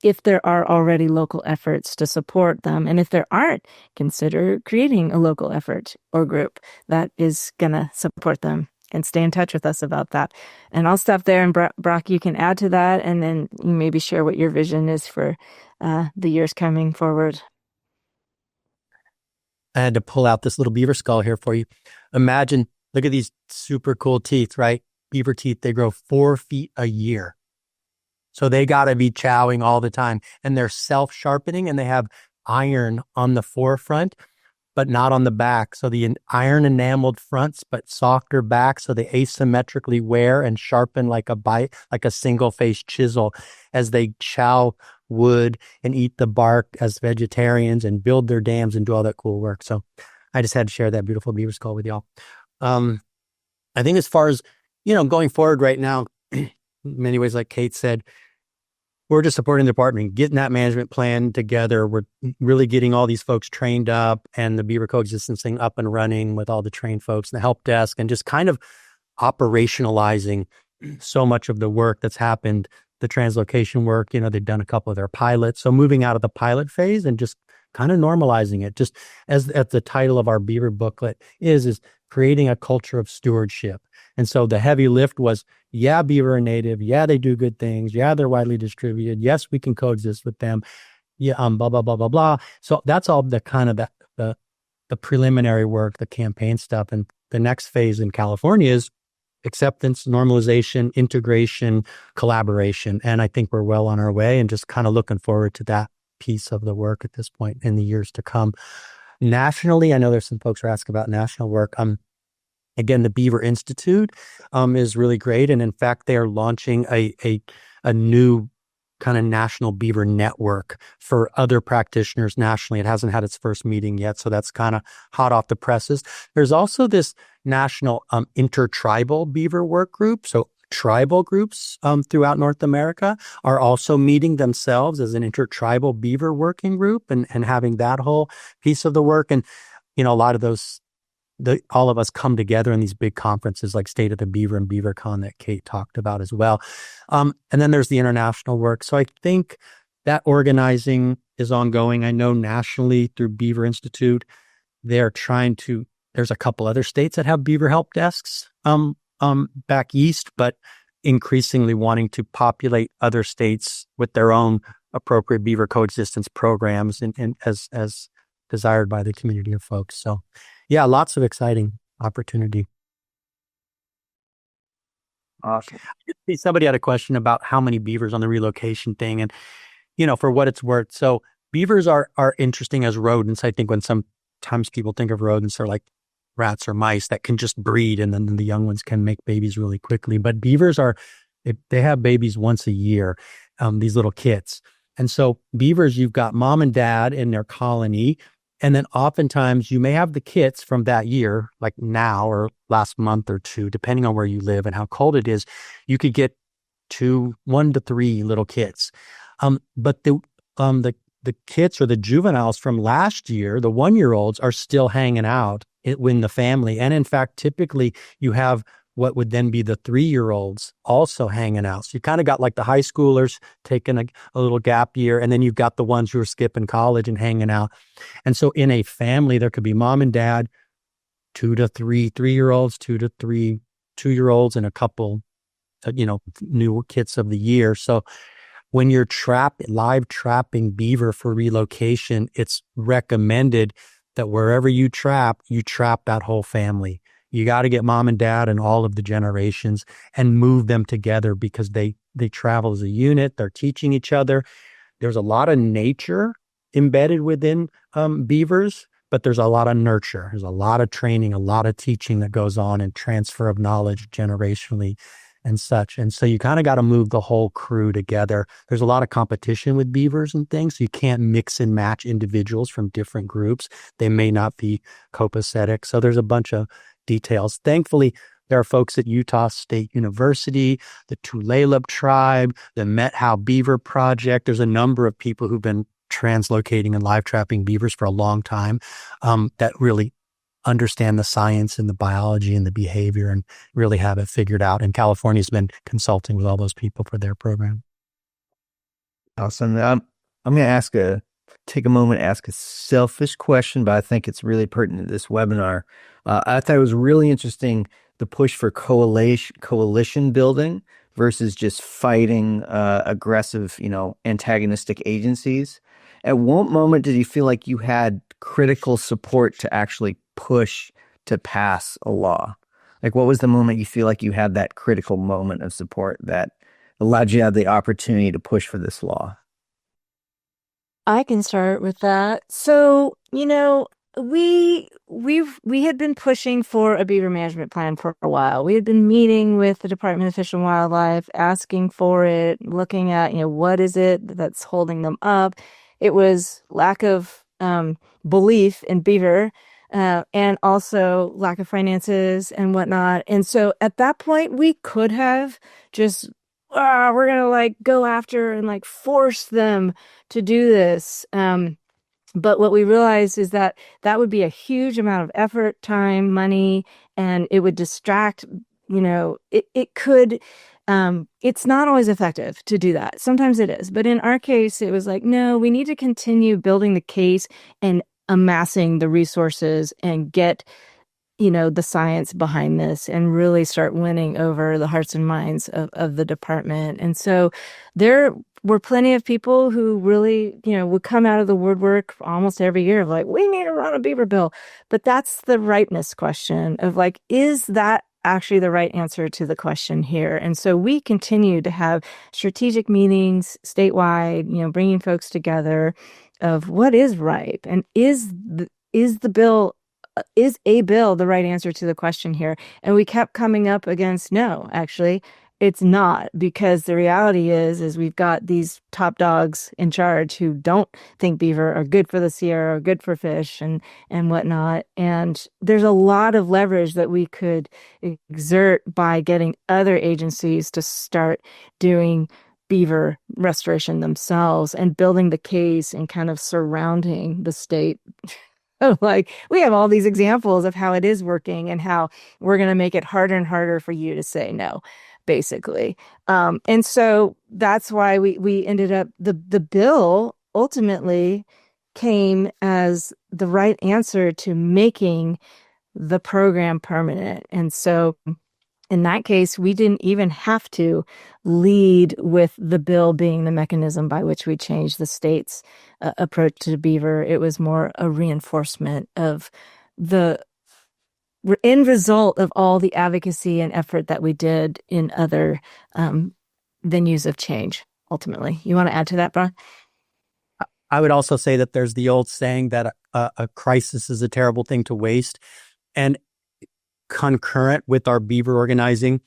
if there are already local efforts to support them. And if there aren't, consider creating a local effort or group that is going to support them, and stay in touch with us about that. And I'll stop there, and Brock, you can add to that, and then you maybe share what your vision is for the years coming forward. I had to pull out this little beaver skull here for you. Imagine, look at these super cool teeth, right? Beaver teeth, they grow 4 feet a year. So they got to be chowing all the time. And they're self-sharpening, and they have iron on the forefront, but not on the back. So the iron enameled fronts, but softer back. So they asymmetrically wear and sharpen like a single face chisel as they chow wood and eat the bark as vegetarians and build their dams and do all that cool work. So I just had to share that beautiful beaver skull with y'all. I think as far as, going forward right now, in many ways, like Kate said, we're just supporting the department, getting that management plan together. We're really getting all these folks trained up and the beaver coexistence thing up and running with all the trained folks and the help desk, and just kind of operationalizing so much of the work that's happened, the translocation work. They've done a couple of their pilots. So moving out of the pilot phase and just kind of normalizing it, just as the title of our beaver booklet is creating a culture of stewardship. And so the heavy lift was, yeah, beaver are native. Yeah, they do good things. Yeah, they're widely distributed. Yes, we can coexist with them. Yeah, blah, blah, blah, blah, blah. So that's all the kind of the preliminary work, the campaign stuff. And the next phase in California is acceptance, normalization, integration, collaboration. And I think we're well on our way, and just kind of looking forward to that piece of the work at this point in the years to come. Nationally, I know there's some folks who are asking about national work. Again, the Beaver Institute is really great. And in fact, they are launching a new kind of national beaver network for other practitioners nationally. It hasn't had its first meeting yet, so that's kind of hot off the presses. There's also this national intertribal beaver work group. So tribal groups throughout North America are also meeting themselves as an intertribal beaver working group and having that whole piece of the work. And, a lot of those, all of us come together in these big conferences like State of the Beaver and BeaverCon that Kate talked about as well. And then there's the international work. So I think that organizing is ongoing. I know nationally through Beaver Institute, they're trying to, there's a couple other states that have beaver help desks back east, but increasingly wanting to populate other states with their own appropriate beaver coexistence programs and as desired by the community of folks. So yeah, lots of exciting opportunity. Awesome. Somebody had a question about how many beavers on the relocation thing, and for what it's worth. So beavers are interesting as rodents. I think when sometimes people think of rodents, they're like rats or mice that can just breed, and then the young ones can make babies really quickly. But beavers are They have babies once a year, these little kits. And so beavers, you've got mom and dad in their colony. And then oftentimes you may have the kits from that year, like now or last month or two, depending on where you live and how cold it is. You could get 1 to 3 little kits. But the kits or the juveniles from last year, the 1-year-olds, are still hanging out in the family. And in fact, typically you have what would then be the 3-year-olds also hanging out. So you kind of got like the high schoolers taking a little gap year, and then you've got the ones who are skipping college and hanging out. And so in a family, there could be mom and dad, 2 to 3 3-year-olds, 2 to 3 2-year-olds, and a couple, new kits of the year. So when you're live trapping beaver for relocation, it's recommended that wherever you trap that whole family. You got to get mom and dad and all of the generations and move them together, because they travel as a unit. They're teaching each other. There's a lot of nature embedded within beavers, but there's a lot of nurture. There's a lot of training, a lot of teaching that goes on, and transfer of knowledge generationally and such. And so you kind of got to move the whole crew together. There's a lot of competition with beavers and things. So you can't mix and match individuals from different groups. They may not be copacetic. So there's a bunch of details. Thankfully, there are folks at Utah State University, the Tulalip tribe, the Methow Beaver Project. There's a number of people who've been translocating and live trapping beavers for a long time that really understand the science and the biology and the behavior and really have it figured out. And California's been consulting with all those people for their program. Awesome. I'm going to take a moment to ask a selfish question, but I think it's really pertinent to this webinar. I thought it was really interesting, the push for coalition building versus just fighting aggressive, antagonistic agencies. At what moment did you feel like you had critical support to actually push to pass a law? Like, what was the moment you feel like you had that critical moment of support that allowed you to have the opportunity to push for this law? I can start with that. So, we had been pushing for a beaver management plan for a while. We had been meeting with the Department of Fish and Wildlife, asking for it, looking at, what is it that's holding them up. It was lack of belief in beaver, and also lack of finances and whatnot. And so at that point, we could have just, we're going to go after and force them to do this. But what we realized is that would be a huge amount of effort, time, money, and it would distract, it could, it's not always effective to do that. Sometimes it is. But in our case, it was no, we need to continue building the case and amassing the resources and get, the science behind this and really start winning over the hearts and minds of the department. And so there were plenty of people who really, would come out of the woodwork almost every year of we need to run a beaver bill. But that's the rightness question of is that actually the right answer to the question here? And so we continue to have strategic meetings statewide, bringing folks together of what is ripe and is a bill the right answer to the question here? And we kept coming up against no, actually, it's not, because the reality is we've got these top dogs in charge who don't think beaver are good for the Sierra or good for fish and whatnot. And there's a lot of leverage that we could exert by getting other agencies to start doing beaver restoration themselves and building the case and kind of surrounding the state. We have all these examples of how it is working and how we're going to make it harder and harder for you to say no, basically. And so that's why we ended up, the bill ultimately came as the right answer to making the program permanent. And so in that case, we didn't even have to lead with the bill being the mechanism by which we changed the state's approach to beaver. It was more a reinforcement of the end result of all the advocacy and effort that we did in other venues of change, ultimately. You want to add to that, Brian? I would also say that there's the old saying that a crisis is a terrible thing to waste. And concurrent with our beaver organizing,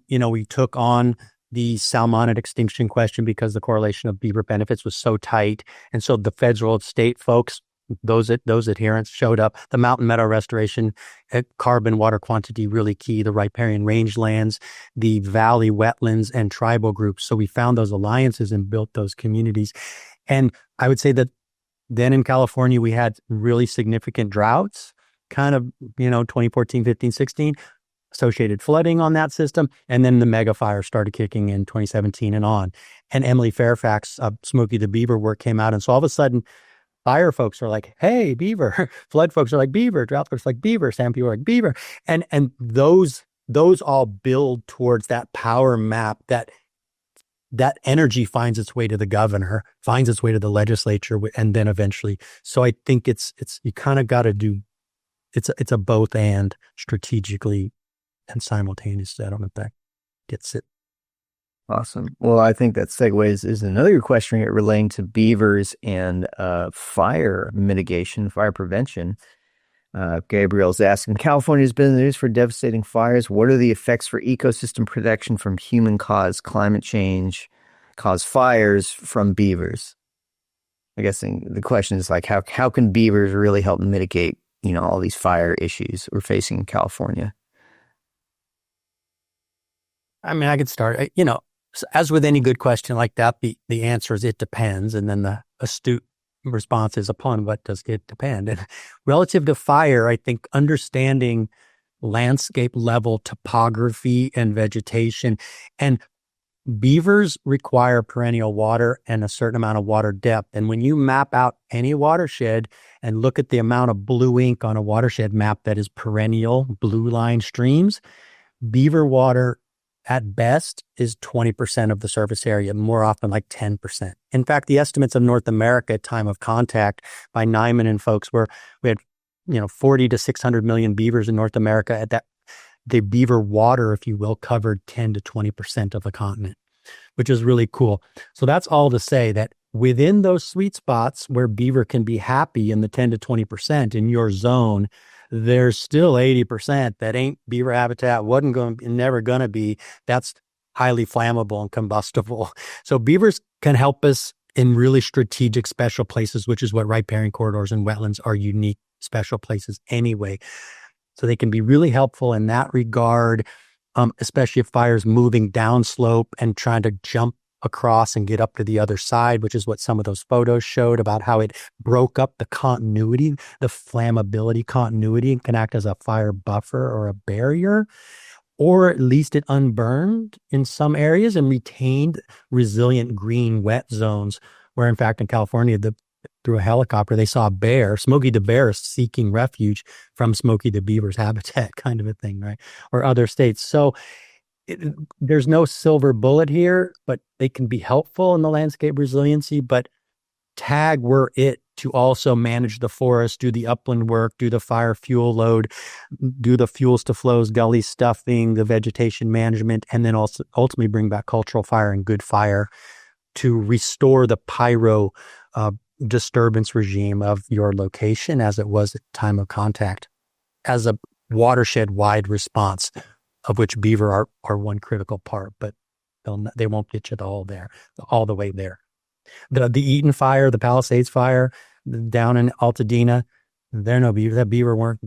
we took on the salmonid extinction question because the correlation of beaver benefits was so tight. And so the federal and state folks, those adherents showed up. The mountain meadow restoration, carbon water quantity really key, the riparian rangelands, the valley wetlands, and tribal groups. So we found those alliances and built those communities. And I would say that then in California, we had really significant droughts, kind of, 2014, 15, 16, associated flooding on that system. And then the mega fire started kicking in 2017 and on. And Emily Fairfax, Smokey the Beaver work came out. And so all of a sudden, fire folks are like, hey, beaver. Flood folks are like beaver. Drought folks are like beaver. Sand people are like beaver. And those all build towards that power map that energy finds its way to the governor, finds its way to the legislature, and then eventually. So I think it's you kind of got to do, it's a both and strategically and simultaneously. I don't know if that gets it. Awesome. Well, I think that segues is another question relating to beavers and fire mitigation, fire prevention. Gabriel's asking, California's been in the news for devastating fires. What are the effects for ecosystem protection from human-caused climate change, caused fires from beavers? I guess the question is like, how can beavers really help mitigate, all these fire issues we're facing in California? I mean, I could start, as with any good question like that, the answer is it depends. And then the astute response is upon what does it depend. And relative to fire, I think understanding landscape level topography and vegetation, and beavers require perennial water and a certain amount of water depth. And when you map out any watershed and look at the amount of blue ink on a watershed map that is perennial blue line streams, beaver water at best is 20% of the surface area, more often like 10%. In fact, the estimates of North America at time of contact by Nyman and folks were, we had, 40 to 600 million beavers in North America at that. The beaver water, if you will, covered 10 to 20% of the continent, which is really cool. So that's all to say that within those sweet spots where beaver can be happy in the 10 to 20% in your zone, there's still 80% that ain't beaver habitat, never going to be. That's highly flammable and combustible. So beavers can help us in really strategic special places, which is what riparian corridors and wetlands are, unique special places anyway. So they can be really helpful in that regard, especially if fire's moving downslope and trying to jump across and get up to the other side, which is what some of those photos showed about how it broke up the continuity, the flammability continuity, and can act as a fire buffer or a barrier, or at least it unburned in some areas and retained resilient green wet zones, where in fact in California, through a helicopter, they saw a bear, Smokey the Bear, seeking refuge from Smokey the Beaver's habitat, kind of a thing, right? Or other states. So there's no silver bullet here, but they can be helpful in the landscape resiliency. But tag were it to also manage the forest, do the upland work, do the fire fuel load, do the fuels to flows, gully stuffing, the vegetation management, and then also ultimately bring back cultural fire and good fire to restore the pyro disturbance regime of your location as it was at time of contact as a watershed-wide response, of which beaver are one critical part, but they won't get you all the way there. The Eaton fire, the Palisades fire down in Altadena, that beaver weren't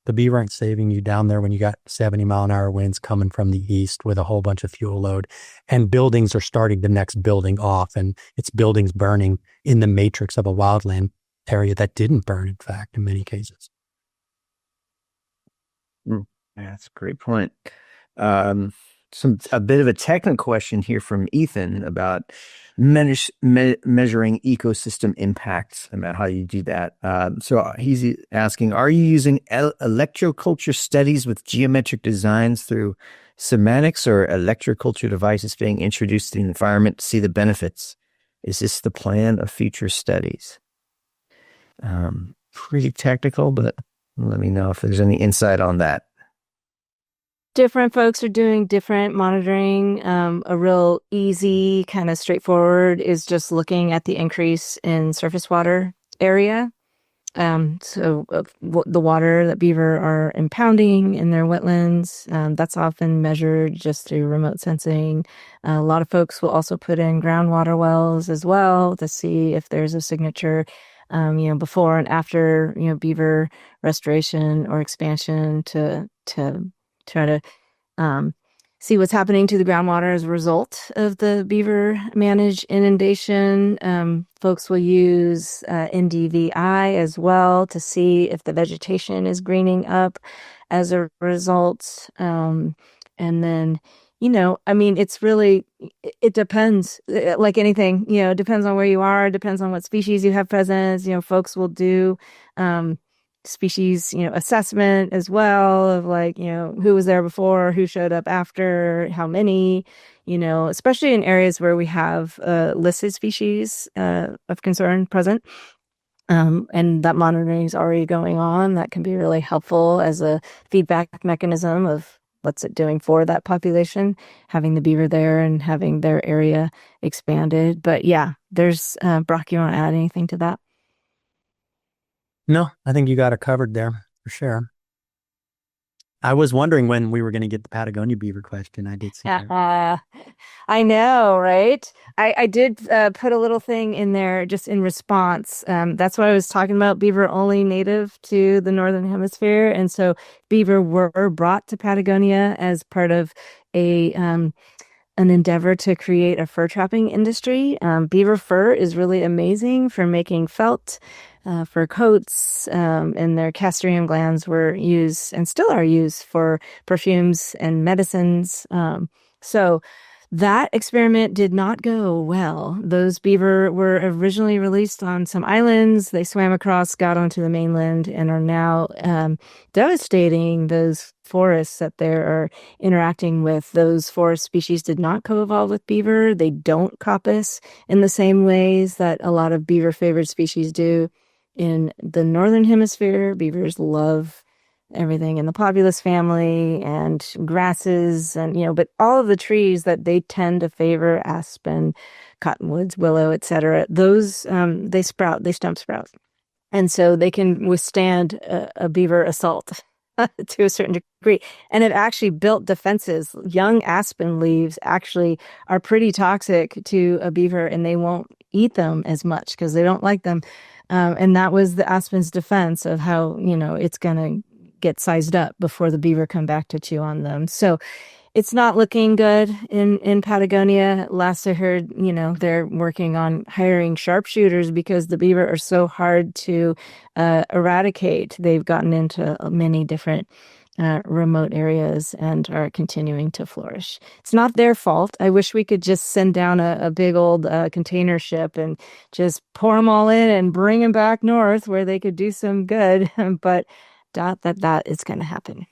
the beaver ain't saving you down there when you got 70 mile an hour winds coming from the east with a whole bunch of fuel load, and buildings are starting the next building off, and it's buildings burning in the matrix of a wildland area that didn't burn, in fact, in many cases. That's a great point. A bit of a technical question here from Ethan about measuring ecosystem impacts, about how you do that. So he's asking, are you using electroculture studies with geometric designs through semantics, or electroculture devices being introduced to the environment to see the benefits? Is this the plan of future studies? Pretty technical, but let me know if there's any insight on that. Different folks are doing different monitoring. A real easy, kind of straightforward is just looking at the increase in surface water area. The water that beaver are impounding in their wetlands, that's often measured just through remote sensing. A lot of folks will also put in groundwater wells as well to see if there's a signature, before and after, beaver restoration or expansion to try to see what's happening to the groundwater as a result of the beaver managed inundation. Folks will use NDVI as well to see if the vegetation is greening up as a result. And then, it's really, it depends, like anything, it depends on where you are, depends on what species you have present. Folks will do species, assessment as well of who was there before, who showed up after, how many, especially in areas where we have listed species of concern present. And that monitoring is already going on. That can be really helpful as a feedback mechanism of what's it doing for that population, having the beaver there and having their area expanded. But yeah, there's, Brock, you want to add anything to that? No, I think you got it covered there for sure. I was wondering when we were going to get the Patagonia beaver question. I did see that. I know, right? I did put a little thing in there just in response. That's what I was talking about. Beaver only native to the Northern Hemisphere. And so beaver were brought to Patagonia as part of an endeavor to create a fur trapping industry. Beaver fur is really amazing for making felt, for coats, and their castrium glands were used and still are used for perfumes and medicines. So that experiment did not go well. Those beaver were originally released on some islands. They swam across, got onto the mainland, and are now devastating those forests that they are interacting with. Those forest species did not co-evolve with beaver. They don't coppice in the same ways that a lot of beaver-favored species do. In the Northern Hemisphere, beavers love everything in the populus family and grasses and, but all of the trees that they tend to favor, aspen, cottonwoods, willow, etc., those, they stump sprout. And so they can withstand a beaver assault to a certain degree, and have actually built defenses. Young aspen leaves actually are pretty toxic to a beaver, and they won't eat them as much because they don't like them. And that was the aspen's defense of how, it's going to get sized up before the beaver come back to chew on them. So it's not looking good in Patagonia. Last I heard, they're working on hiring sharpshooters because the beaver are so hard to eradicate. They've gotten into many different remote areas and are continuing to flourish. It's not their fault. I wish we could just send down a big old container ship and just pour them all in and bring them back north where they could do some good. But doubt that is going to happen.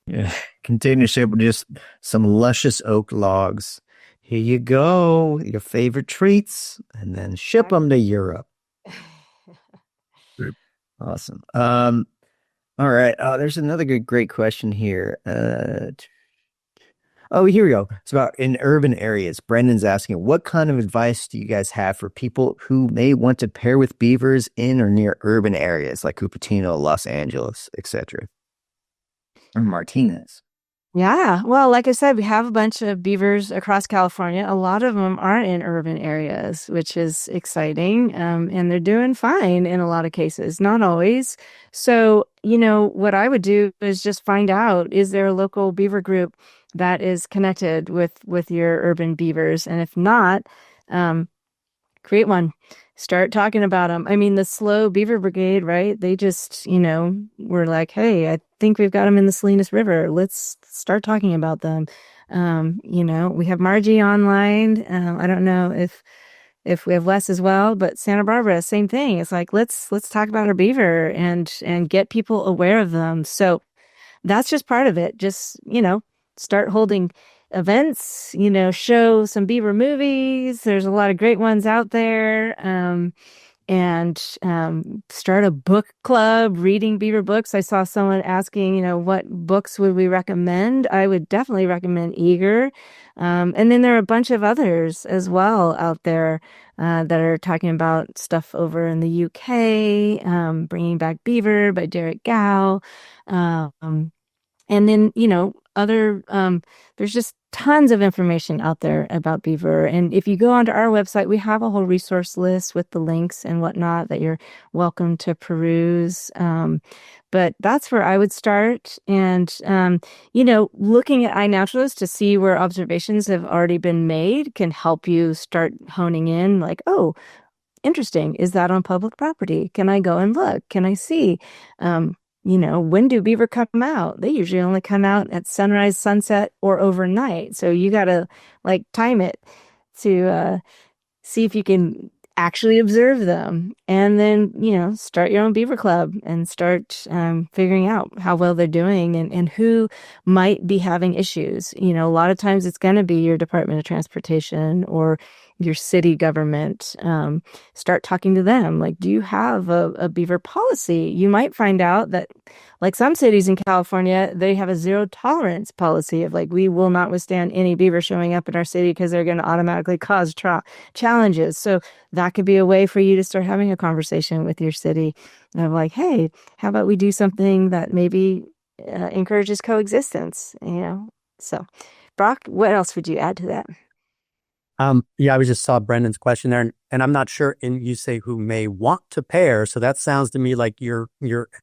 Yeah, container ship with just some luscious oak logs. Here you go, your favorite treats, and then ship them to Europe. Awesome. All right. There's another great question here. Here we go. It's about in urban areas. Brendan's asking, what kind of advice do you guys have for people who may want to pair with beavers in or near urban areas like Cupertino, Los Angeles, etc.? Or Martinez. Yeah. Well, like I said, we have a bunch of beavers across California. A lot of them aren't in urban areas, which is exciting. And they're doing fine in a lot of cases, not always. So, what I would do is just find out, is there a local beaver group that is connected with your urban beavers? And if not, create one. Start talking about them. I mean, the Slow Beaver Brigade, right? They just, were like, hey, I think we've got them in the Salinas River. Let's start talking about them. We have Margie online. I don't know if we have Wes as well, but Santa Barbara, same thing. It's like, let's talk about our beaver and get people aware of them. So that's just part of it. Just, start holding events, show some beaver movies. There's a lot of great ones out there. and start a book club, reading beaver books. I saw someone asking, what books would we recommend? I would definitely recommend Eager. And then there are a bunch of others as well out there that are talking about stuff over in the UK, Bringing Back Beaver by Derek Gow. And then, there's just tons of information out there about beaver. And if you go onto our website, we have a whole resource list with the links and whatnot that you're welcome to peruse. But that's where I would start. And, looking at iNaturalist to see where observations have already been made can help you start honing in like, oh, interesting. Is that on public property? Can I go and look? Can I see? When do beaver come out? They usually only come out at sunrise, sunset, or overnight. So you got to time it to see if you can actually observe them. And then, start your own beaver club and start figuring out how well they're doing and who might be having issues. A lot of times it's going to be your Department of Transportation or your city government. Start talking to them. Do you have a beaver policy? You might find out that some cities in California, they have a zero tolerance policy of we will not withstand any beaver showing up in our city because they're going to automatically cause challenges. So that could be a way for you to start having a conversation with your city of hey, how about we do something that maybe encourages coexistence, So Brock, what else would you add to that? Yeah, I just saw Brendan's question there, and I'm not sure. And you say who may want to pair, so that sounds to me like you're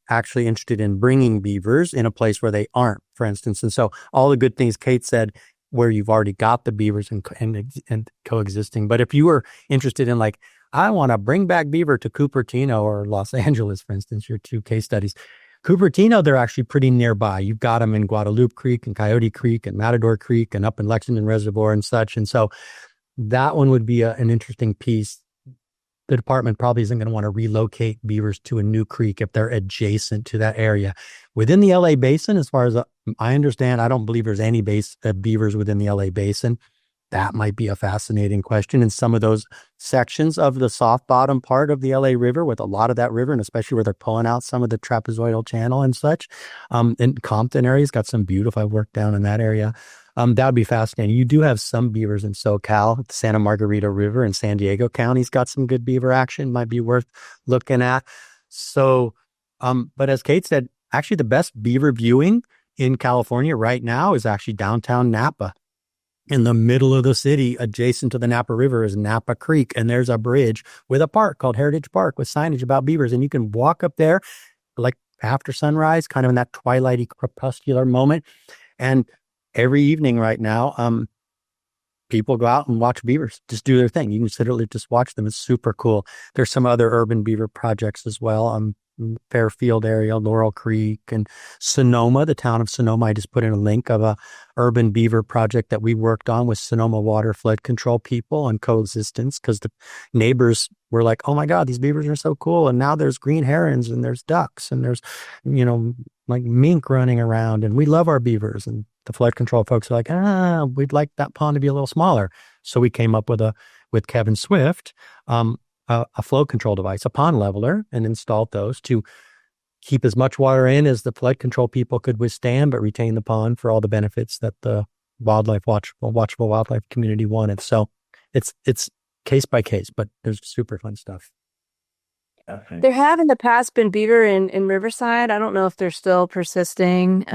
actually interested in bringing beavers in a place where they aren't, for instance. And so all the good things Kate said, where you've already got the beavers and coexisting. But if you were interested in I want to bring back beaver to Cupertino or Los Angeles, for instance, your two case studies. Cupertino, they're actually pretty nearby. You've got them in Guadalupe Creek and Coyote Creek and Matador Creek and up in Lexington Reservoir and such. And so that one would be an interesting piece. The department probably isn't going to want to relocate beavers to a new creek if they're adjacent to that area. Within the LA Basin, as far as I understand, I don't believe there's any beavers within the LA Basin. That might be a fascinating question. In some of those sections of the soft bottom part of the LA River, with a lot of that river, and especially where they're pulling out some of the trapezoidal channel and such, in Compton area's got some beautiful work down in that area. That would be fascinating. You do have some beavers in SoCal. The Santa Margarita River in San Diego County's got some good beaver action. Might be worth looking at. So, but as Kate said, actually the best beaver viewing in California right now is actually downtown Napa. In the middle of the city, adjacent to the Napa River, is Napa Creek. And there's a bridge with a park called Heritage Park with signage about beavers. And you can walk up there after sunrise, kind of in that twilighty crepuscular moment. And every evening right now, people go out and watch beavers, just do their thing. You can literally just watch them. It's super cool. There's some other urban beaver projects as well. Fairfield area, Laurel Creek, and Sonoma, the town of Sonoma. I just put in a link of a urban beaver project that we worked on with Sonoma water flood control people on coexistence, because the neighbors were like, oh my God, these beavers are so cool. And now there's green herons and there's ducks and there's, mink running around, and we love our beavers. And the flood control folks are like, we'd like that pond to be a little smaller. So we came up with Kevin Swift, a flow control device, a pond leveler, and installed those to keep as much water in as the flood control people could withstand, but retain the pond for all the benefits that the watchable wildlife community wanted. So it's case by case, but there's super fun stuff. Okay. There have in the past been beaver in Riverside. I don't know if they're still persisting.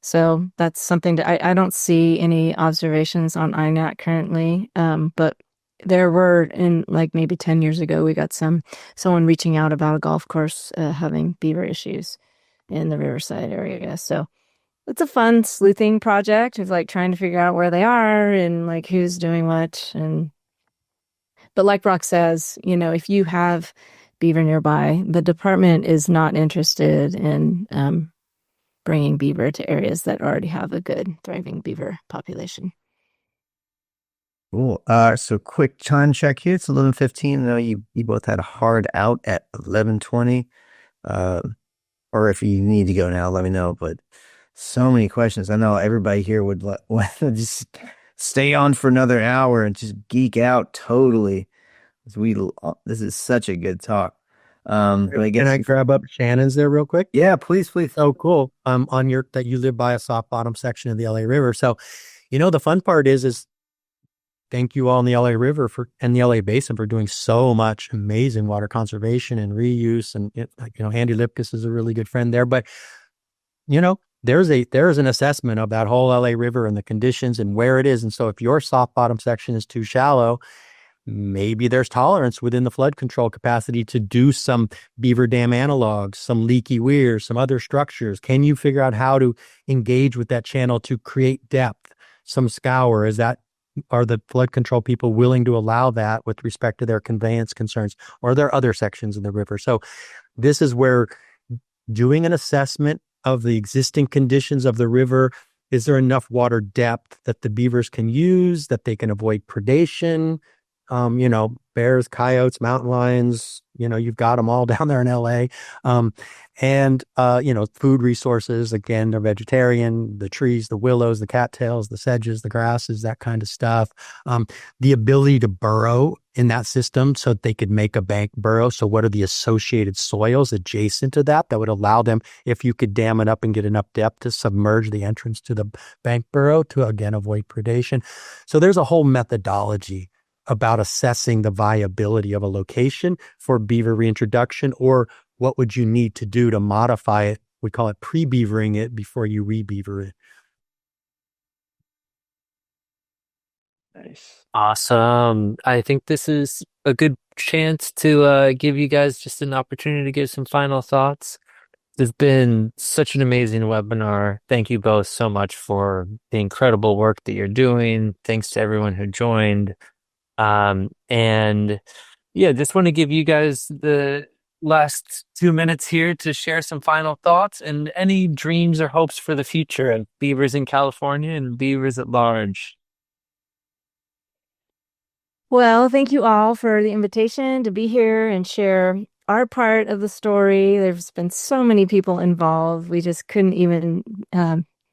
So that's something that I don't see any observations on INAT currently. But there were in maybe 10 years ago, we got someone reaching out about a golf course having beaver issues in the Riverside area, I guess. So it's a fun sleuthing project of trying to figure out where they are and who's doing what. But like Brock says, if you have beaver nearby, the department is not interested in bringing beaver to areas that already have a good thriving beaver population. Cool. So quick time check here. It's 11:15. I know you both had a hard out at 11:20. Or if you need to go now, let me know. But so many questions. I know everybody here would just stay on for another hour and just geek out totally. This is such a good talk. Can I grab up Shannon's there real quick? Yeah, please. Oh, cool. On your that you live by a soft bottom section of the LA River. So, the fun part is thank you all in the LA River and the LA Basin for doing so much amazing water conservation and reuse. And Andy Lipkiss is a really good friend there. But there's an assessment of that whole LA River and the conditions and where it is. And so if your soft bottom section is too shallow, maybe there's tolerance within the flood control capacity to do some beaver dam analogs, some leaky weirs, some other structures. Can you figure out how to engage with that channel to create depth, some scour? Are the flood control people willing to allow that with respect to their conveyance concerns? Or are there other sections of the river? So this is where doing an assessment of the existing conditions of the river. Is there enough water depth that the beavers can use, that they can avoid predation? Bears, coyotes, mountain lions, you've got them all down there in LA. Food resources, again, they're vegetarian, the trees, the willows, the cattails, the sedges, the grasses, that kind of stuff. The ability to burrow in that system so that they could make a bank burrow. So what are the associated soils adjacent to that would allow them, if you could dam it up and get enough depth, to submerge the entrance to the bank burrow to, again, avoid predation. So there's a whole methodology about assessing the viability of a location for beaver reintroduction, or what would you need to do to modify it? We call it pre-beavering it before you re-beaver it. Nice. Awesome. I think this is a good chance to give you guys just an opportunity to give some final thoughts. It's been such an amazing webinar. Thank you both so much for the incredible work that you're doing. Thanks to everyone who joined. Just want to give you guys the last 2 minutes here to share some final thoughts and any dreams or hopes for the future of beavers in California and beavers at large. Well, thank you all for the invitation to be here and share our part of the story. There's been so many people involved. We just couldn't even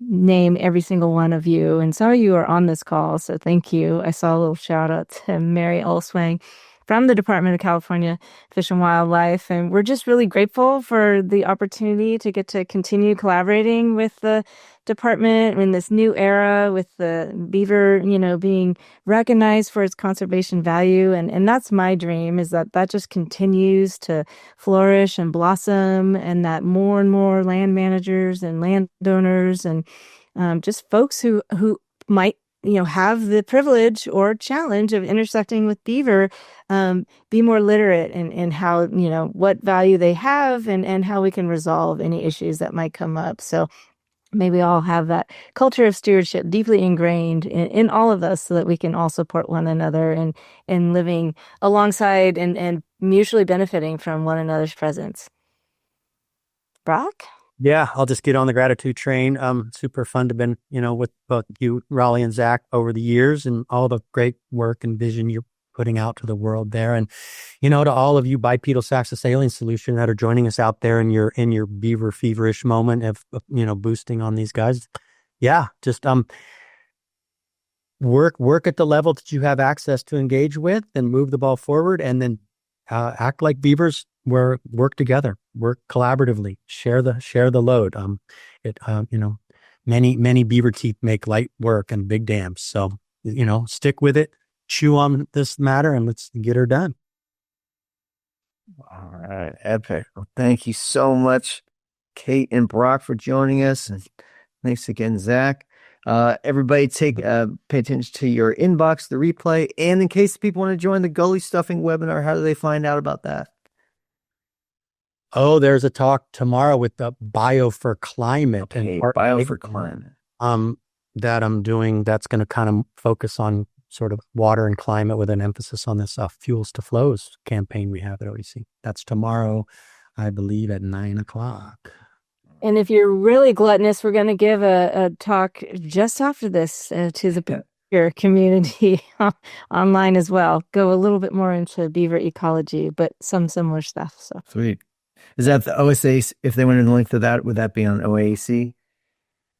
name every single one of you. And some of you are on this call, so thank you. I saw a little shout out to Mary Olswang from the Department of California Fish and Wildlife. And we're just really grateful for the opportunity to get to continue collaborating with the department in this new era with the beaver, being recognized for its conservation value. And that's my dream, is that just continues to flourish and blossom, and that more and more land managers and landowners and just folks who might have the privilege or challenge of intersecting with beaver, be more literate in how, what value they have and how we can resolve any issues that might come up. So may we all have that culture of stewardship deeply ingrained in all of us, so that we can all support one another and living alongside and mutually benefiting from one another's presence. Brock? Yeah, I'll just get on the gratitude train. Super fun to been, with both you, Raleigh, and Zach over the years, and all the great work and vision you're putting out to the world there. And, to all of you bipedal saxosaline solution that are joining us out there in your beaver feverish moment of, boosting on these guys. Yeah, just work at the level that you have access to engage with and move the ball forward, and then act like beavers. Work together, work collaboratively, share the load. Many beaver teeth make light work and big dams. So, stick with it, chew on this matter, and let's get her done. All right. Epic. Well, thank you so much, Kate and Brock, for joining us. And thanks again, Zach. Everybody pay attention to your inbox, the replay. And in case people want to join the gully stuffing webinar, how do they find out about that? Oh, there's a talk tomorrow with the Bio for Climate. Okay, Bio for Climate. That I'm doing, that's going to kind of focus on sort of water and climate with an emphasis on this Fuels to Flows campaign we have at OAEC. That's tomorrow, I believe, at 9:00. And if you're really gluttonous, we're going to give a talk just after this to the beaver community online as well. Go a little bit more into beaver ecology, but some similar stuff. So sweet. Is that the OSA? If they went in the link to that, would that be on OAEC?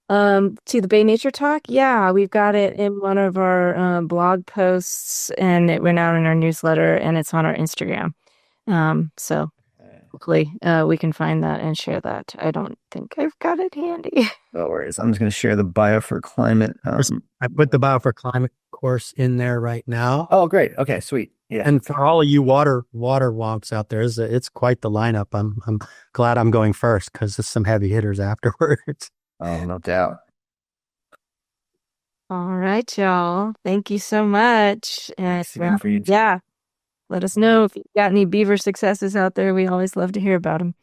To the Bay Nature Talk, yeah, we've got it in one of our blog posts, and it went out in our newsletter, and it's on our Instagram. So hopefully we can find that and share that. I don't think I've got it handy. No worries. I'm just going to share the bio for climate. I put the Bio for Climate course in there right now. Oh, great. Okay, sweet. Yeah. And for all of you water wonks out there, it's quite the lineup. I'm glad I'm going first because there's some heavy hitters afterwards. Oh, no doubt. All right, y'all. Thank you so much. And Thanks again for you. yeah, let us know if you've got any beaver successes out there. We always love to hear about them.